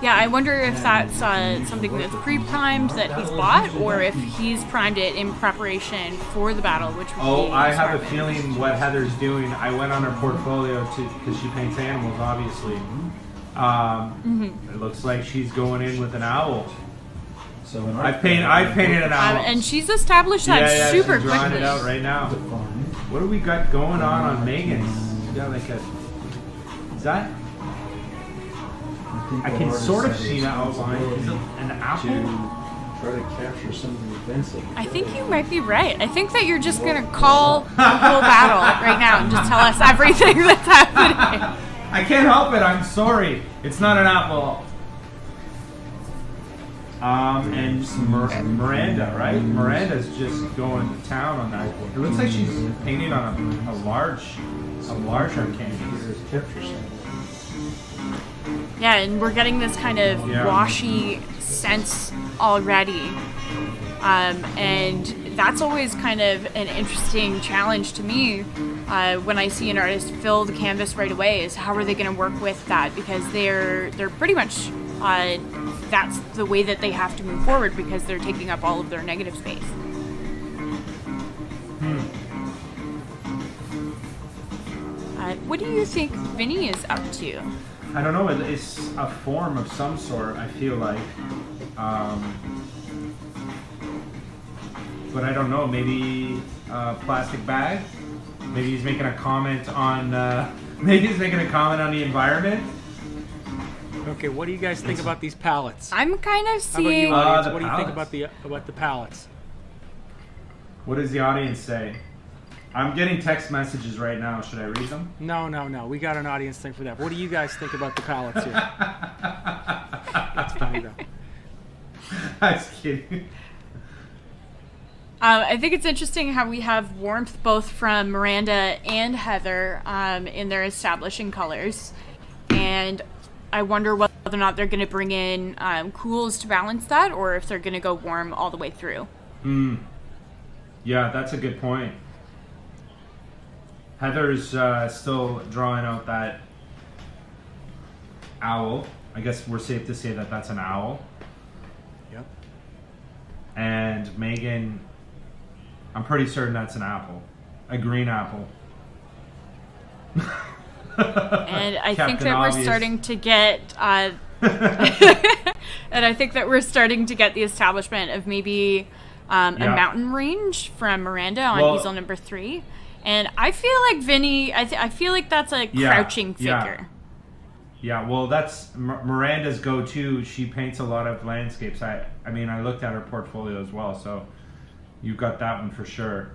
Yeah, I wonder if that's something that's pre-primed that he's bought, or if he's primed it in preparation for the battle, which would be I have a smart. feeling what Heather's doing. I went on her portfolio because she paints animals, obviously. It looks like she's going in with an owl. So I painted an owl. And she's established that super she's drawing quickly. it out right now. What do we got going on Megan's? We got like a. Is that? I can sort of see that outline. Is it an apple? Try to capture some of the events of I think you might be right. I think that you're just gonna call the whole battle right now and just tell us everything that's happening. I can't help it. I'm sorry. It's not an apple. And Miranda, right? Miranda's just going to town on that. It looks like she's painting on a large canvas. Yeah, and we're getting this kind of Yeah. washy sense already. And that's always kind of an interesting challenge to me when I see an artist fill the canvas right away, is how are they going to work with that? Because they're pretty much, that's the way that they have to move forward, because they're taking up all of their negative space. What do you think Vinny is up to? I don't know. It's a form of some sort, I feel like. But I don't know. Maybe a plastic bag? Maybe he's making a comment on the environment. Okay, what do you guys think about these palettes? I'm kind of How about you, seeing... audience? The What do you think palettes. about the palettes? What does the audience say? I'm getting text messages right now. Should I read them? No. We got an audience thing for that. What do you guys think about the palettes here? That's funny though. I was kidding. I think it's interesting how we have warmth both from Miranda and Heather in their establishing colors. And I wonder whether or not they're going to bring in cools to balance that, or if they're going to go warm all the way through. Yeah, that's a good point. Heather's still drawing out that owl. I guess we're safe to say that that's an owl. Yep. And Megan, I'm pretty certain that's an apple. A green apple. And I think Captain that Obvious. we're starting to get... and I think that we're starting to get the establishment of maybe a mountain range from Miranda on easel number 3. And I feel like Vinny, I feel like that's a crouching figure. Yeah, well, that's Miranda's go-to. She paints a lot of landscapes. I mean, I looked at her portfolio as well, so you've got that one for sure.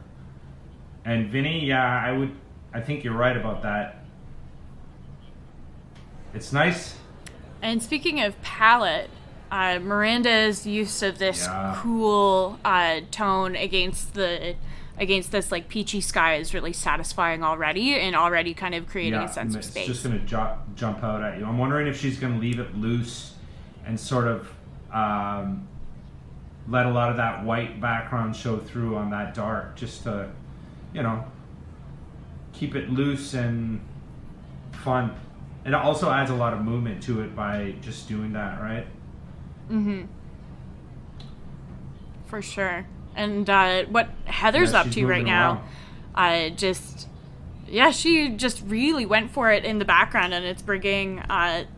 And Vinny, I think you're right about that. It's nice. And speaking of palette, Miranda's use of this cool tone against this like peachy sky is really satisfying already, and already kind of creating a sense of space. It's just going to jump out at you. I'm wondering if she's going to leave it loose and sort of let a lot of that white background show through on that dark, just to, keep it loose and fun. It also adds a lot of movement to it by just doing that, right? For sure. And what Heather's up to right now, she just really went for it in the background, and it's bringing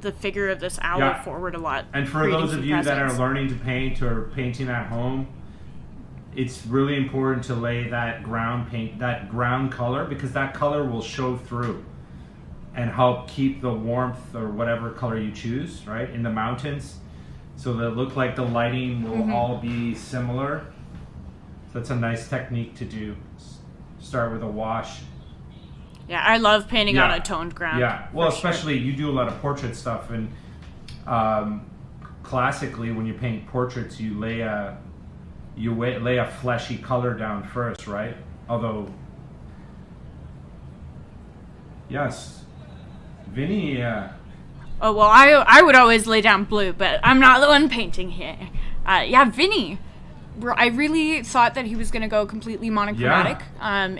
the figure of this owl forward a lot. And for those of you that are learning to paint or painting at home, it's really important to lay that ground paint, that ground color, because that color will show through and help keep the warmth or whatever color you choose, right, in the mountains, so that it look like the lighting will all be similar. So that's a nice technique to do. Start with a wash. Yeah, I love painting on a toned ground. Yeah, well, especially you do a lot of portrait stuff, and classically when you paint portraits, you lay a fleshy color down first, right? Although, yes, Vinny. Oh well, I would always lay down blue, but I'm not the one painting here. Yeah, Vinny. I really thought that he was going to go completely monochromatic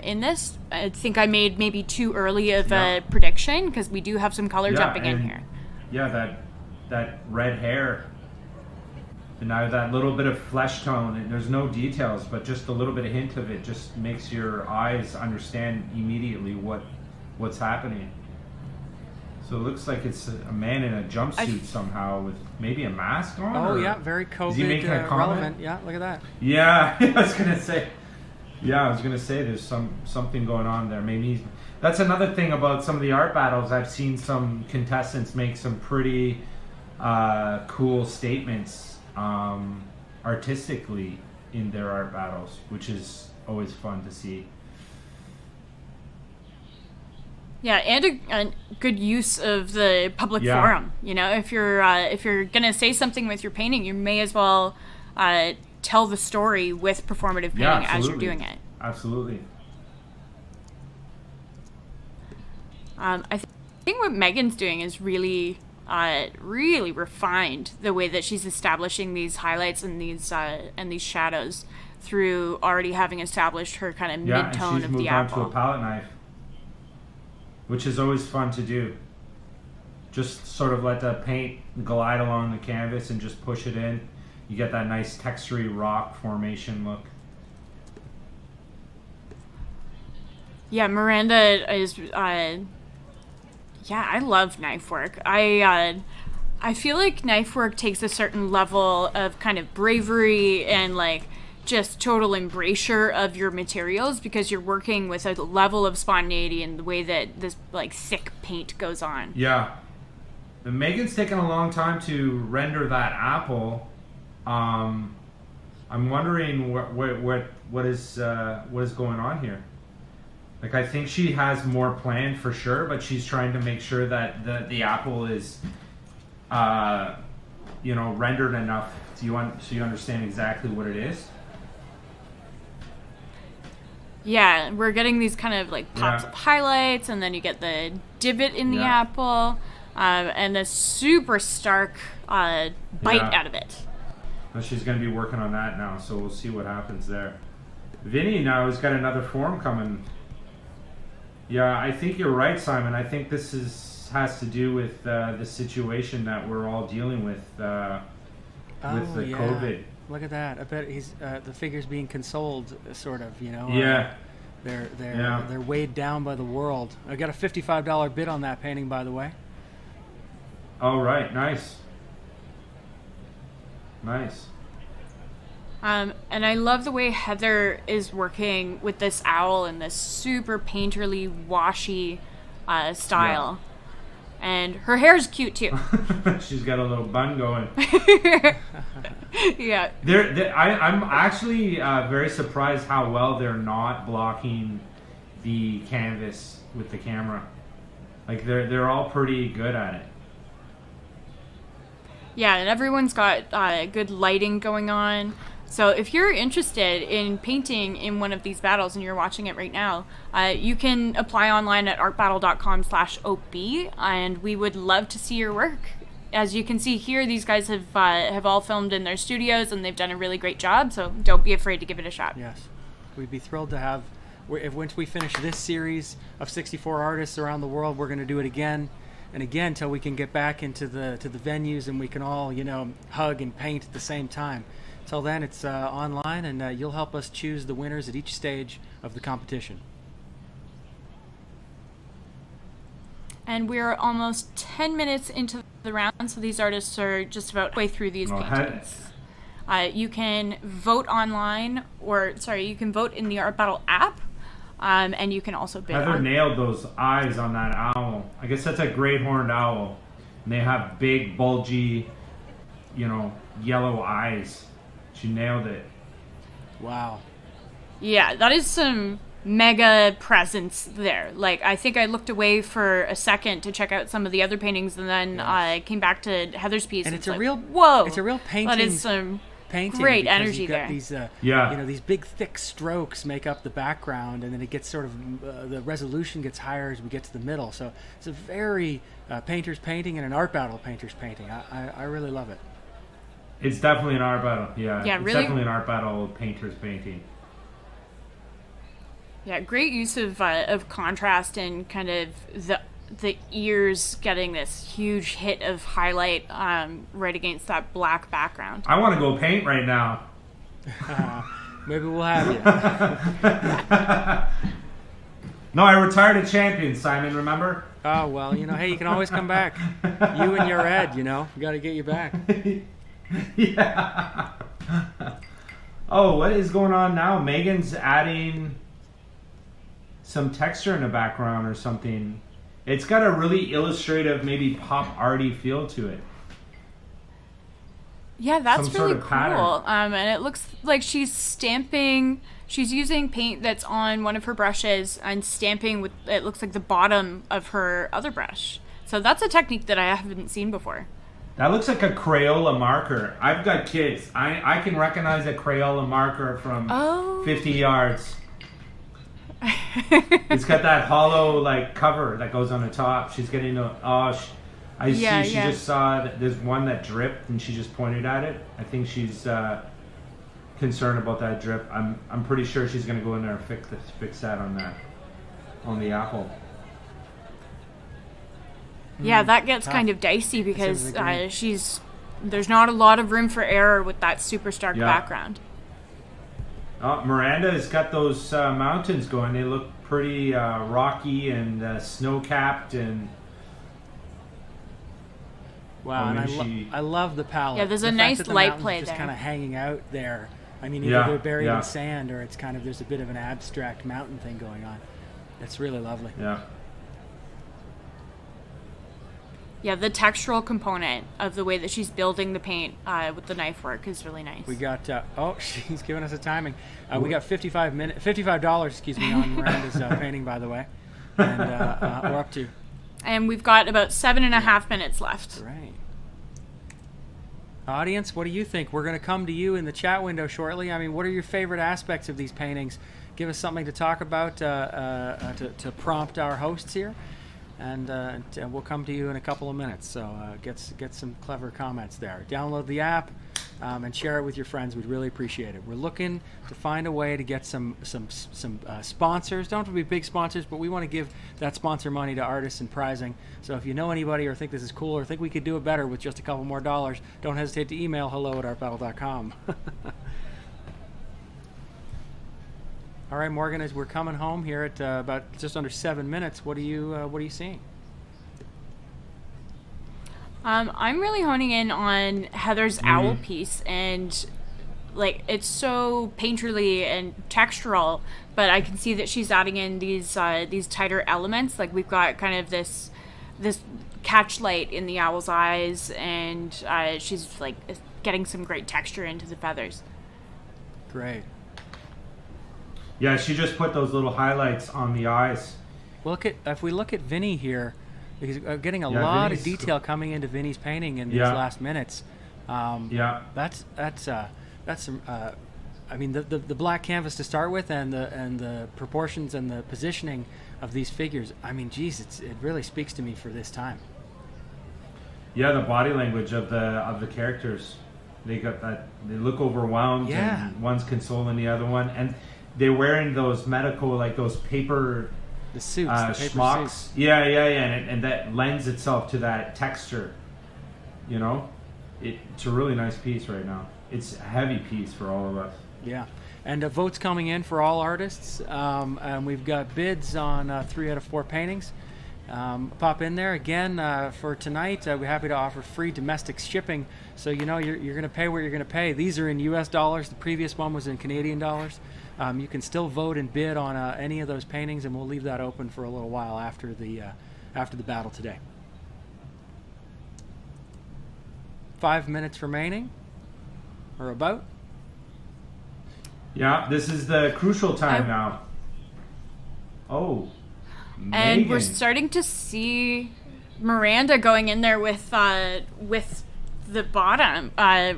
in this. I think I made maybe too early of a prediction, because we do have some color jumping in here. Yeah, that red hair. And now that little bit of flesh tone, and there's no details, but just a little bit of hint of it just makes your eyes understand immediately what's happening. So it looks like it's a man in a jumpsuit somehow with maybe a mask on. Oh yeah, very COVID relevant. Yeah, look at that. Yeah, I was gonna say. Yeah, I was gonna say there's something going on there. Maybe that's another thing about some of the art battles. I've seen some contestants make some pretty cool statements artistically in their art battles, which is always fun to see. Yeah, and a good use of the public forum. You know, if you're gonna say something with your painting, you may as well tell the story with performative painting as you're doing it. Absolutely. I think what Megan's doing is really refined, the way that she's establishing these highlights and these shadows through already having established her kind of mid-tone of the apple. Yeah, and she's moved on to a palette knife, which is always fun to do. Just sort of let the paint glide along the canvas and just push it in. You get that nice textury rock formation look. Yeah, Miranda is... I love knife work. I feel like knife work takes a certain level of kind of bravery and like just total embrasure of your materials, because you're working with a level of spontaneity in the way that this like thick paint goes on. Yeah. And Megan's taken a long time to render that apple. I'm wondering what is going on here. Like, I think she has more planned for sure, but she's trying to make sure that the apple is, rendered enough so you understand exactly what it is. Yeah, we're getting these kind of like pops of highlights, and then you get the divot in the apple, and the super stark bite out of it. Well, she's going to be working on that now, so we'll see what happens there. Vinny now has got another form coming. Yeah, I think you're right, Simon. I think this has to do with the situation that we're all dealing with the COVID. Look at that. I bet he's the figure's being consoled, sort of. You know. Yeah. They're weighed down by the world. I got a $55 bid on that painting, by the way. All right. Nice. Nice. And I love the way Heather is working with this owl in this super painterly, washy style. And her hair is cute too. She's got a little bun going. Yeah. I'm actually very surprised how well they're not blocking the canvas with the camera. Like they're all pretty good at it. Yeah, and everyone's got good lighting going on. So if you're interested in painting in one of these battles and you're watching it right now, you can apply online at artbattle.com/OP, and we would love to see your work. As you can see here, these guys have all filmed in their studios, and they've done a really great job, so don't be afraid to give it a shot. Yes. We'd be thrilled to have, once we finish this series of 64 artists around the world, we're going to do it again and again until we can get back into the venues and we can all, hug and paint at the same time. Till then, it's online, and you'll help us choose the winners at each stage of the competition. And we're almost 10 minutes into the round, so these artists are just about halfway through these paintings. You can vote online, you can vote in the Art Battle app, and you can also bid Heather on. nailed those eyes on that owl. I guess that's a great horned owl. And they have big, bulgy, yellow eyes. She nailed it. Wow. Yeah, that is some mega presence there. Like, I think I looked away for a second to check out some of the other paintings, and then I came back to Heather's piece. And it's like, a real, whoa! It's a real painting. That is some painting great because energy you've got there. These, these big thick strokes make up the background, and then it gets sort of the resolution gets higher as we get to the middle. So it's a very painter's painting and an art battle painter's painting. I really love it. It's definitely an art battle. Yeah, Yeah, it's really? definitely an art battle painter's painting. Yeah, great use of contrast and kind of the ears getting this huge hit of highlight right against that black background. I want to go paint right now. Maybe we'll have you. No, I retired a champion, Simon, remember? Oh, well, hey, you can always come back. You and your Ed, we got to get you back. Yeah. Oh, what is going on now? Megan's adding some texture in the background or something. It's got a really illustrative, maybe pop arty feel to it. Yeah, that's Some sort really of cool. pattern. And it looks like she's stamping. She's using paint that's on one of her brushes and stamping with, it looks like, the bottom of her other brush. So that's a technique that I haven't seen before. That looks like a Crayola marker. I've got kids. I can recognize a Crayola marker from 50 yards. It's got that hollow cover that goes on the top. She's getting she just saw that there's one that dripped and she just pointed at it. I think she's concerned about that drip. I'm pretty sure she's gonna go in there and fix that on the apple. Yeah, that gets kind of dicey because there's not a lot of room for error with that super stark background. Oh, Miranda has got those mountains going. They look pretty rocky and snow-capped and... Wow, and I love the palette. Yeah, there's a the nice fact that the light mountain's play just there. kind of hanging out there. I mean, either they're buried in sand or it's kind of, there's a bit of an abstract mountain thing going on. It's really lovely. Yeah. Yeah, the textural component of the way that she's building the paint with the knife work is really nice. We got she's giving us a timing. We got $55, on Miranda's painting, by the way, and we're up to. And we've got about 7.5 minutes left. Right. Audience, what do you think? We're going to come to you in the chat window shortly. I mean, what are your favorite aspects of these paintings? Give us something to talk about to prompt our hosts here. And we'll come to you in a couple of minutes. So get some clever comments there. Download the app and share it with your friends. We'd really appreciate it. We're looking to find a way to get some sponsors. Don't have to be big sponsors, but we want to give that sponsor money to artists and prizing. So if you know anybody or think this is cool or think we could do it better with just a couple more dollars, don't hesitate to email hello@artbattle.com. All right, Morgan, as we're coming home here at about just under 7 minutes, what are you seeing? I'm really honing in on Heather's owl piece, and it's so painterly and textural, but I can see that she's adding in these tighter elements. Like we've got kind of this catch light in the owl's eyes, and she's getting some great texture into the feathers. Great. Yeah, she just put those little highlights on the eyes. If we look at Vinny here, because I'm getting a lot of detail coming into Vinny's painting in these last minutes. That's some. I mean, the black canvas to start with, and the proportions and the positioning of these figures. I mean, geez, it really speaks to me for this time. Yeah, the body language of the characters. They got that. They look overwhelmed. Yeah. And one's consoling the other one, and they're wearing those medical, those paper. The suits, the paper schmucks. suits. Yeah, and that lends itself to that texture. It's a really nice piece right now. It's a heavy piece for all of us. Yeah, and votes coming in for all artists, and we've got bids on 3 out of 4 paintings, pop in there. Again, for tonight, we're happy to offer free domestic shipping. So you're going to pay what you're going to pay. These are in U.S. dollars. The previous one was in Canadian dollars. You can still vote and bid on any of those paintings, and we'll leave that open for a little while after the battle today. 5 minutes remaining, or about. Yeah, this is the crucial time now. Oh, and Megan. We're starting to see Meranda going in there with the bottom,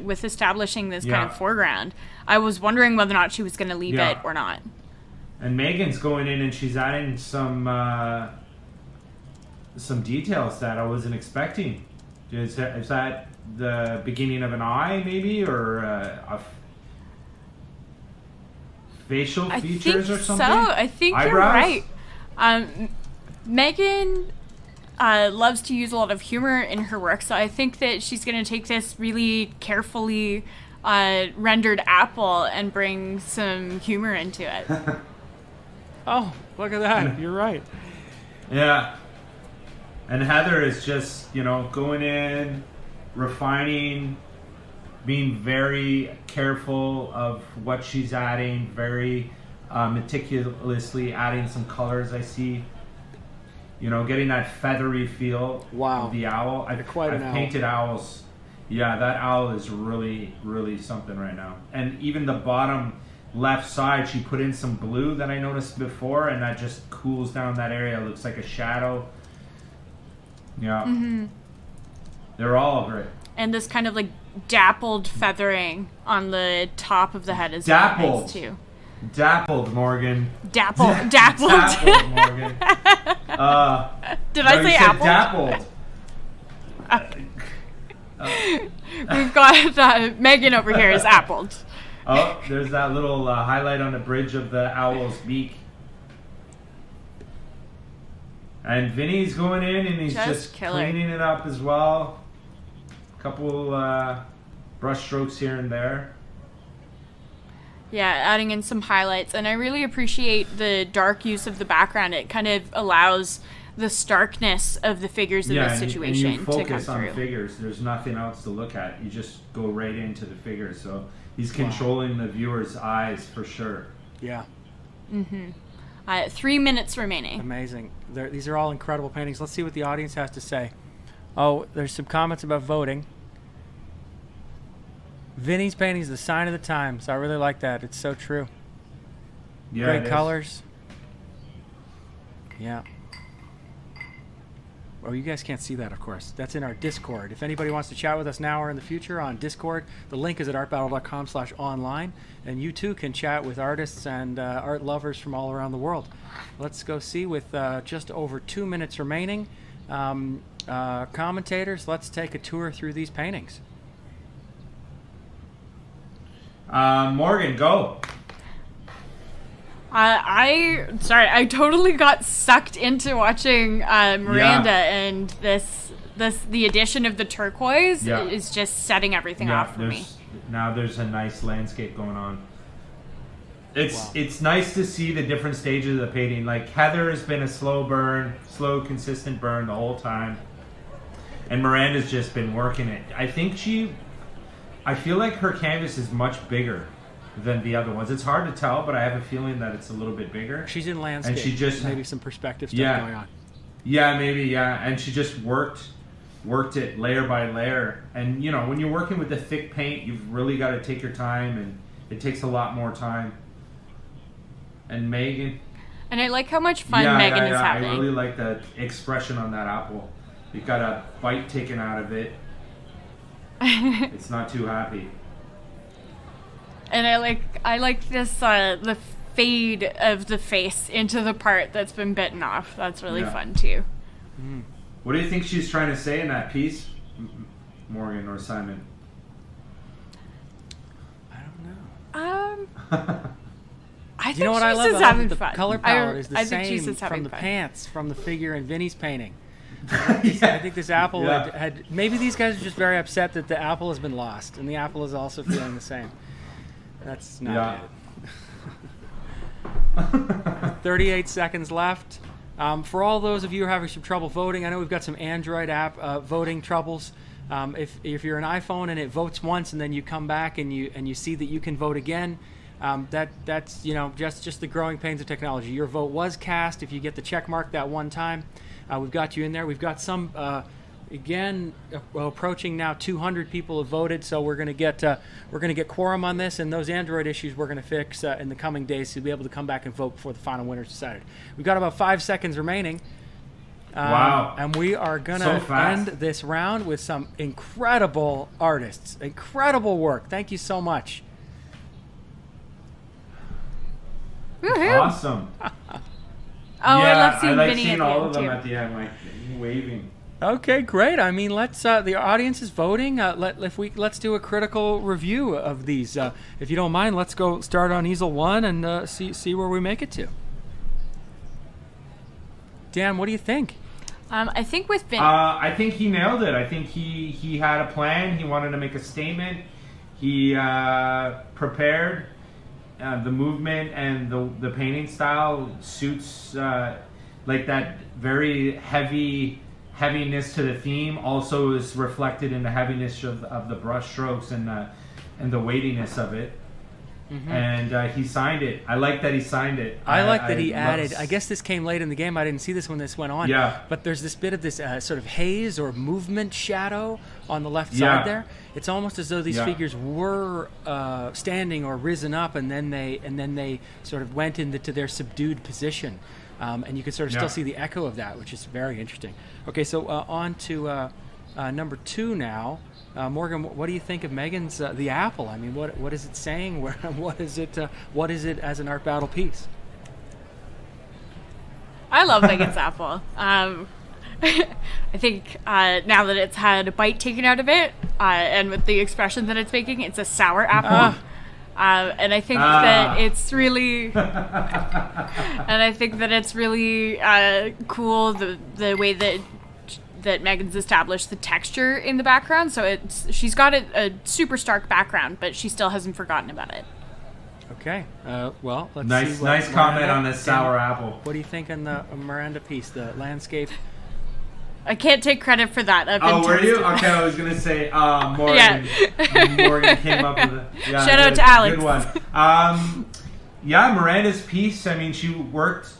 with establishing this kind of foreground. I was wondering whether or not she was going to leave it or not. And Megan's going in and she's adding some details that I wasn't expecting. Is that the beginning of an eye, maybe, or a facial features or something? I think Eyebrows? you're right. Megan loves to use a lot of humor in her work, so I think that she's going to take this really carefully rendered apple and bring some humor into it. Oh, look at that. You're right. Yeah. And Heather is just, going in, refining, being very careful of what she's adding, very meticulously adding some colors, I see. Getting that feathery feel of the owl. I've painted owls. Yeah, that owl is really, really something right now. And even the bottom left side, she put in some blue that I noticed before, and that just cools down that area. It looks like a shadow. Yeah. Mm-hmm. They're all great. And this kind of like dappled feathering on the top of the head is dappled. Nice too. Dappled, Morgan. Dappled. Dappled, Morgan. Did I say apple? Dappled. We've got Megan over here is appled. Oh, there's that little highlight on the bridge of the owl's beak. And Vinny's going in and he's just cleaning it up as well. A couple brush strokes here and there. Yeah, adding in some highlights. And I really appreciate the dark use of the background. It kind of allows the starkness of the figures in this situation and you focus to come on through. Figures. There's nothing else to look at. You just go right into the figures. So he's controlling the viewer's eyes for sure. Yeah. Mm-hmm. 3 minutes remaining. Amazing. These are all incredible paintings. Let's see what the audience has to say. Oh, there's some comments about voting. Vinny's painting is the sign of the times. I really like that. It's so true. Yeah, great colors. Yeah. Oh, you guys can't see that, of course. That's in our Discord. If anybody wants to chat with us now or in the future on Discord, the link is at artbattle.com/online, and you too can chat with artists and art lovers from all around the world. Let's go see with just over 2 minutes remaining. Commentators, let's take a tour through these paintings. Morgan, go. I totally got sucked into watching Meranda, and the addition of the turquoise is just setting everything off for me. Now there's a nice landscape going on. It's nice to see the different stages of the painting. Like Heather has been a slow, consistent burn the whole time, and Miranda's just been working it. I feel like her canvas is much bigger than the other ones. It's hard to tell, but I have a feeling that it's a little bit bigger. She's in landscape. And she just maybe some perspective stuff going on. Yeah, maybe, yeah. And she just worked it layer by layer. And when you're working with the thick paint, you've really got to take your time, and it takes a lot more time. And Megan. And I like how much fun Megan is having. I really like the expression on that apple. You've got a bite taken out of it. It's not too happy. And I like this the fade of the face into the part that's been bitten off. That's really fun too. Mm. What do you think she's trying to say in that piece, Morgan or Simon? I don't know. I think you know what I love? Just having the fun. color palette is the I think she's same just having from the fun. pants, from the figure in Vinny's painting. I think this apple had maybe these guys are just very upset that the apple has been lost, and the apple is also feeling the same. That's not it. 38 seconds left. For all those of you who are having some trouble voting, I know we've got some Android app voting troubles. If you're an iPhone and it votes once and then you come back and you see that you can vote again, that's just the growing pains of technology. Your vote was cast. If you get the check mark that one time, we've got you in there. We've got some approaching now 200 people have voted, so we're gonna get quorum on this, and those Android issues we're gonna fix in the coming days to be able to come back and vote before the final winner is decided. We've got about 5 seconds remaining. Wow. And we are gonna end this round with some incredible artists, incredible work. Thank you so much. Awesome. I love seeing Vinny seeing at all the of them end, at the end, like waving. Okay, great. I mean, let's. The audience is voting. Let's do a critical review of these. If you don't mind, let's go start on easel 1 and see where we make it to. Dan, what do you think? I think with Vinny, I think he nailed it. I think he had a plan. He wanted to make a statement. He prepared. The movement and the painting style suits like that very heaviness to the theme. Also is reflected in the heaviness of the brush strokes and the weightiness of it. Mm-hmm. And he signed it. I like that he signed it. I like that he added. I guess this came late in the game. I didn't see this when this went on. Yeah. But there's this bit of this sort of haze or movement shadow on the left side there. It's almost as though these figures were standing or risen up, and then they sort of went into their subdued position, and you can sort of still see the echo of that, which is very interesting. Okay, so on to number 2 now. Morgan, what do you think of Megan's The Apple? I mean, what is it saying? What is it as an art battle piece? I love Megan's Apple. I think now that it's had a bite taken out of it, and with the expression that it's making, it's a sour apple. And I think that it's really, cool the way that Megan's established the texture in the background. So she's got a super stark background, but she still hasn't forgotten about it. Okay. Well, let's see. Nice comment on this sour apple. What do you think on the Meranda piece, the landscape? I can't take credit for that. Were you? Okay, I was gonna say Morgan. Yeah. Morgan came up with it. Yeah, shout out to Alex. Good one. Miranda's piece. I mean, she worked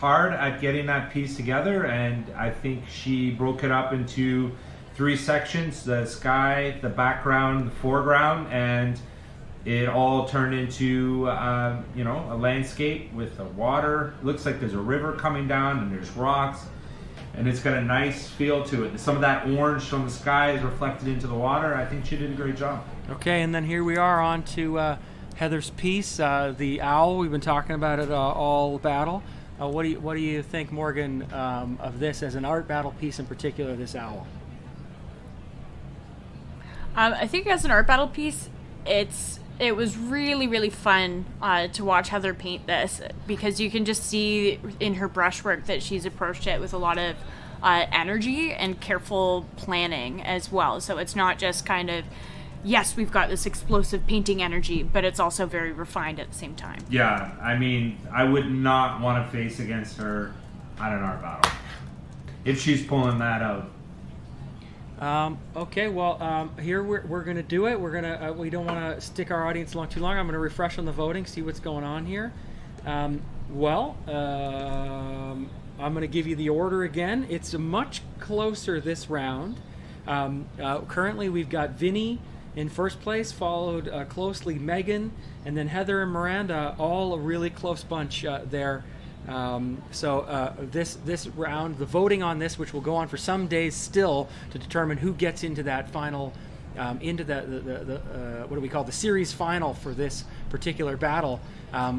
hard at getting that piece together, and I think she broke it up into 3 sections: the sky, the background, the foreground, and it all turned into a landscape with the water. It looks like there's a river coming down, and there's rocks. And it's got a nice feel to it. Some of that orange from the sky is reflected into the water. I think she did a great job. Okay, and then here we are on to Heather's piece, the owl. We've been talking about it all battle. What do you think, Morgan, of this as an art battle piece in particular, this owl? I think as an art battle piece, it was really, really fun to watch Heather paint this, because you can just see in her brushwork that she's approached it with a lot of energy and careful planning as well. So it's not just kind of, yes, we've got this explosive painting energy, but it's also very refined at the same time. Yeah, I mean, I would not want to face against her at an art battle if she's pulling that out. Okay, well, here we're going to do it. We're going to, we don't want to stick our audience along too long. I'm going to refresh on the voting, see what's going on here. I'm going to give you the order again. It's much closer this round. Currently, we've got Vinny in first place, followed closely Megan, and then Heather and Meranda, all a really close bunch there. So this round, the voting on this, which will go on for some days still to determine who gets into that final, into the what do we call the series final for this particular battle,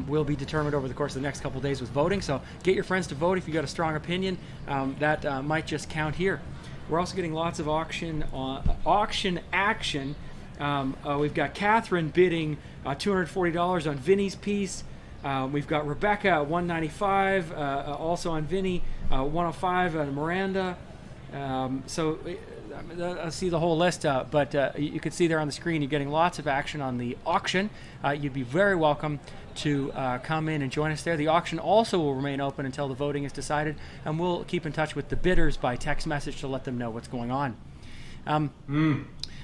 will be determined over the course of the next couple of days with voting. So get your friends to vote if you got a strong opinion. That might just count here. We're also getting lots of auction action. We've got Catherine bidding $240 on Vinny's piece. We've got Rebecca at $195, also on Vinny, $105 on Miranda. So I'll see the whole list, but you can see there on the screen, you're getting lots of action on the auction. You'd be very welcome to come in and join us there. The auction also will remain open until the voting is decided, and we'll keep in touch with the bidders by text message to let them know what's going on.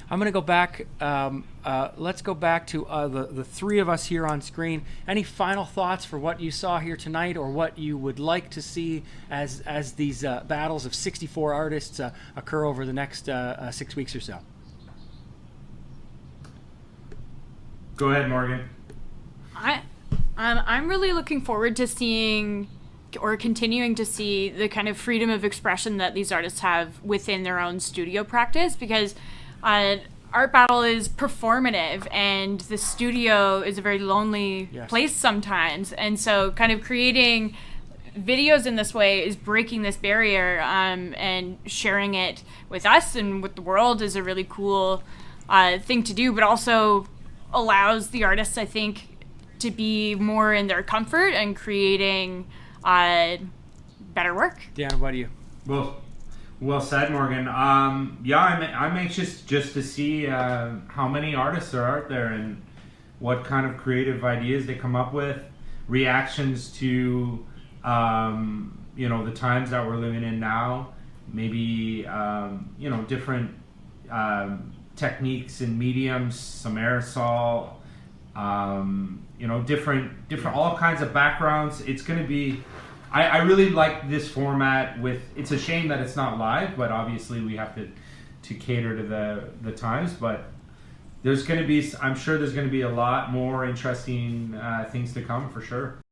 I'm going to go back. Let's go back to the three of us here on screen. Any final thoughts for what you saw here tonight, or what you would like to see as these battles of 64 artists occur over the next 6 weeks or so? Go ahead, Morgan. I'm really looking forward to seeing or continuing to see the kind of freedom of expression that these artists have within their own studio practice, because art battle is performative, and the studio is a very lonely place sometimes. And so kind of creating videos in this way is breaking this barrier, and sharing it with us and with the world is a really cool thing to do, but also allows the artists, I think, to be more in their comfort and creating better work. Dan, what do you? Well said, Morgan. Yeah, I'm anxious just to see how many artists are out there and what kind of creative ideas they come up with, reactions to the times that we're living in now, maybe different techniques and mediums, some aerosol, different all kinds of backgrounds. It's going to be. I really like this format. It's a shame that it's not live, but obviously we have to cater to the times. But I'm sure there's going to be a lot more interesting things to come for sure.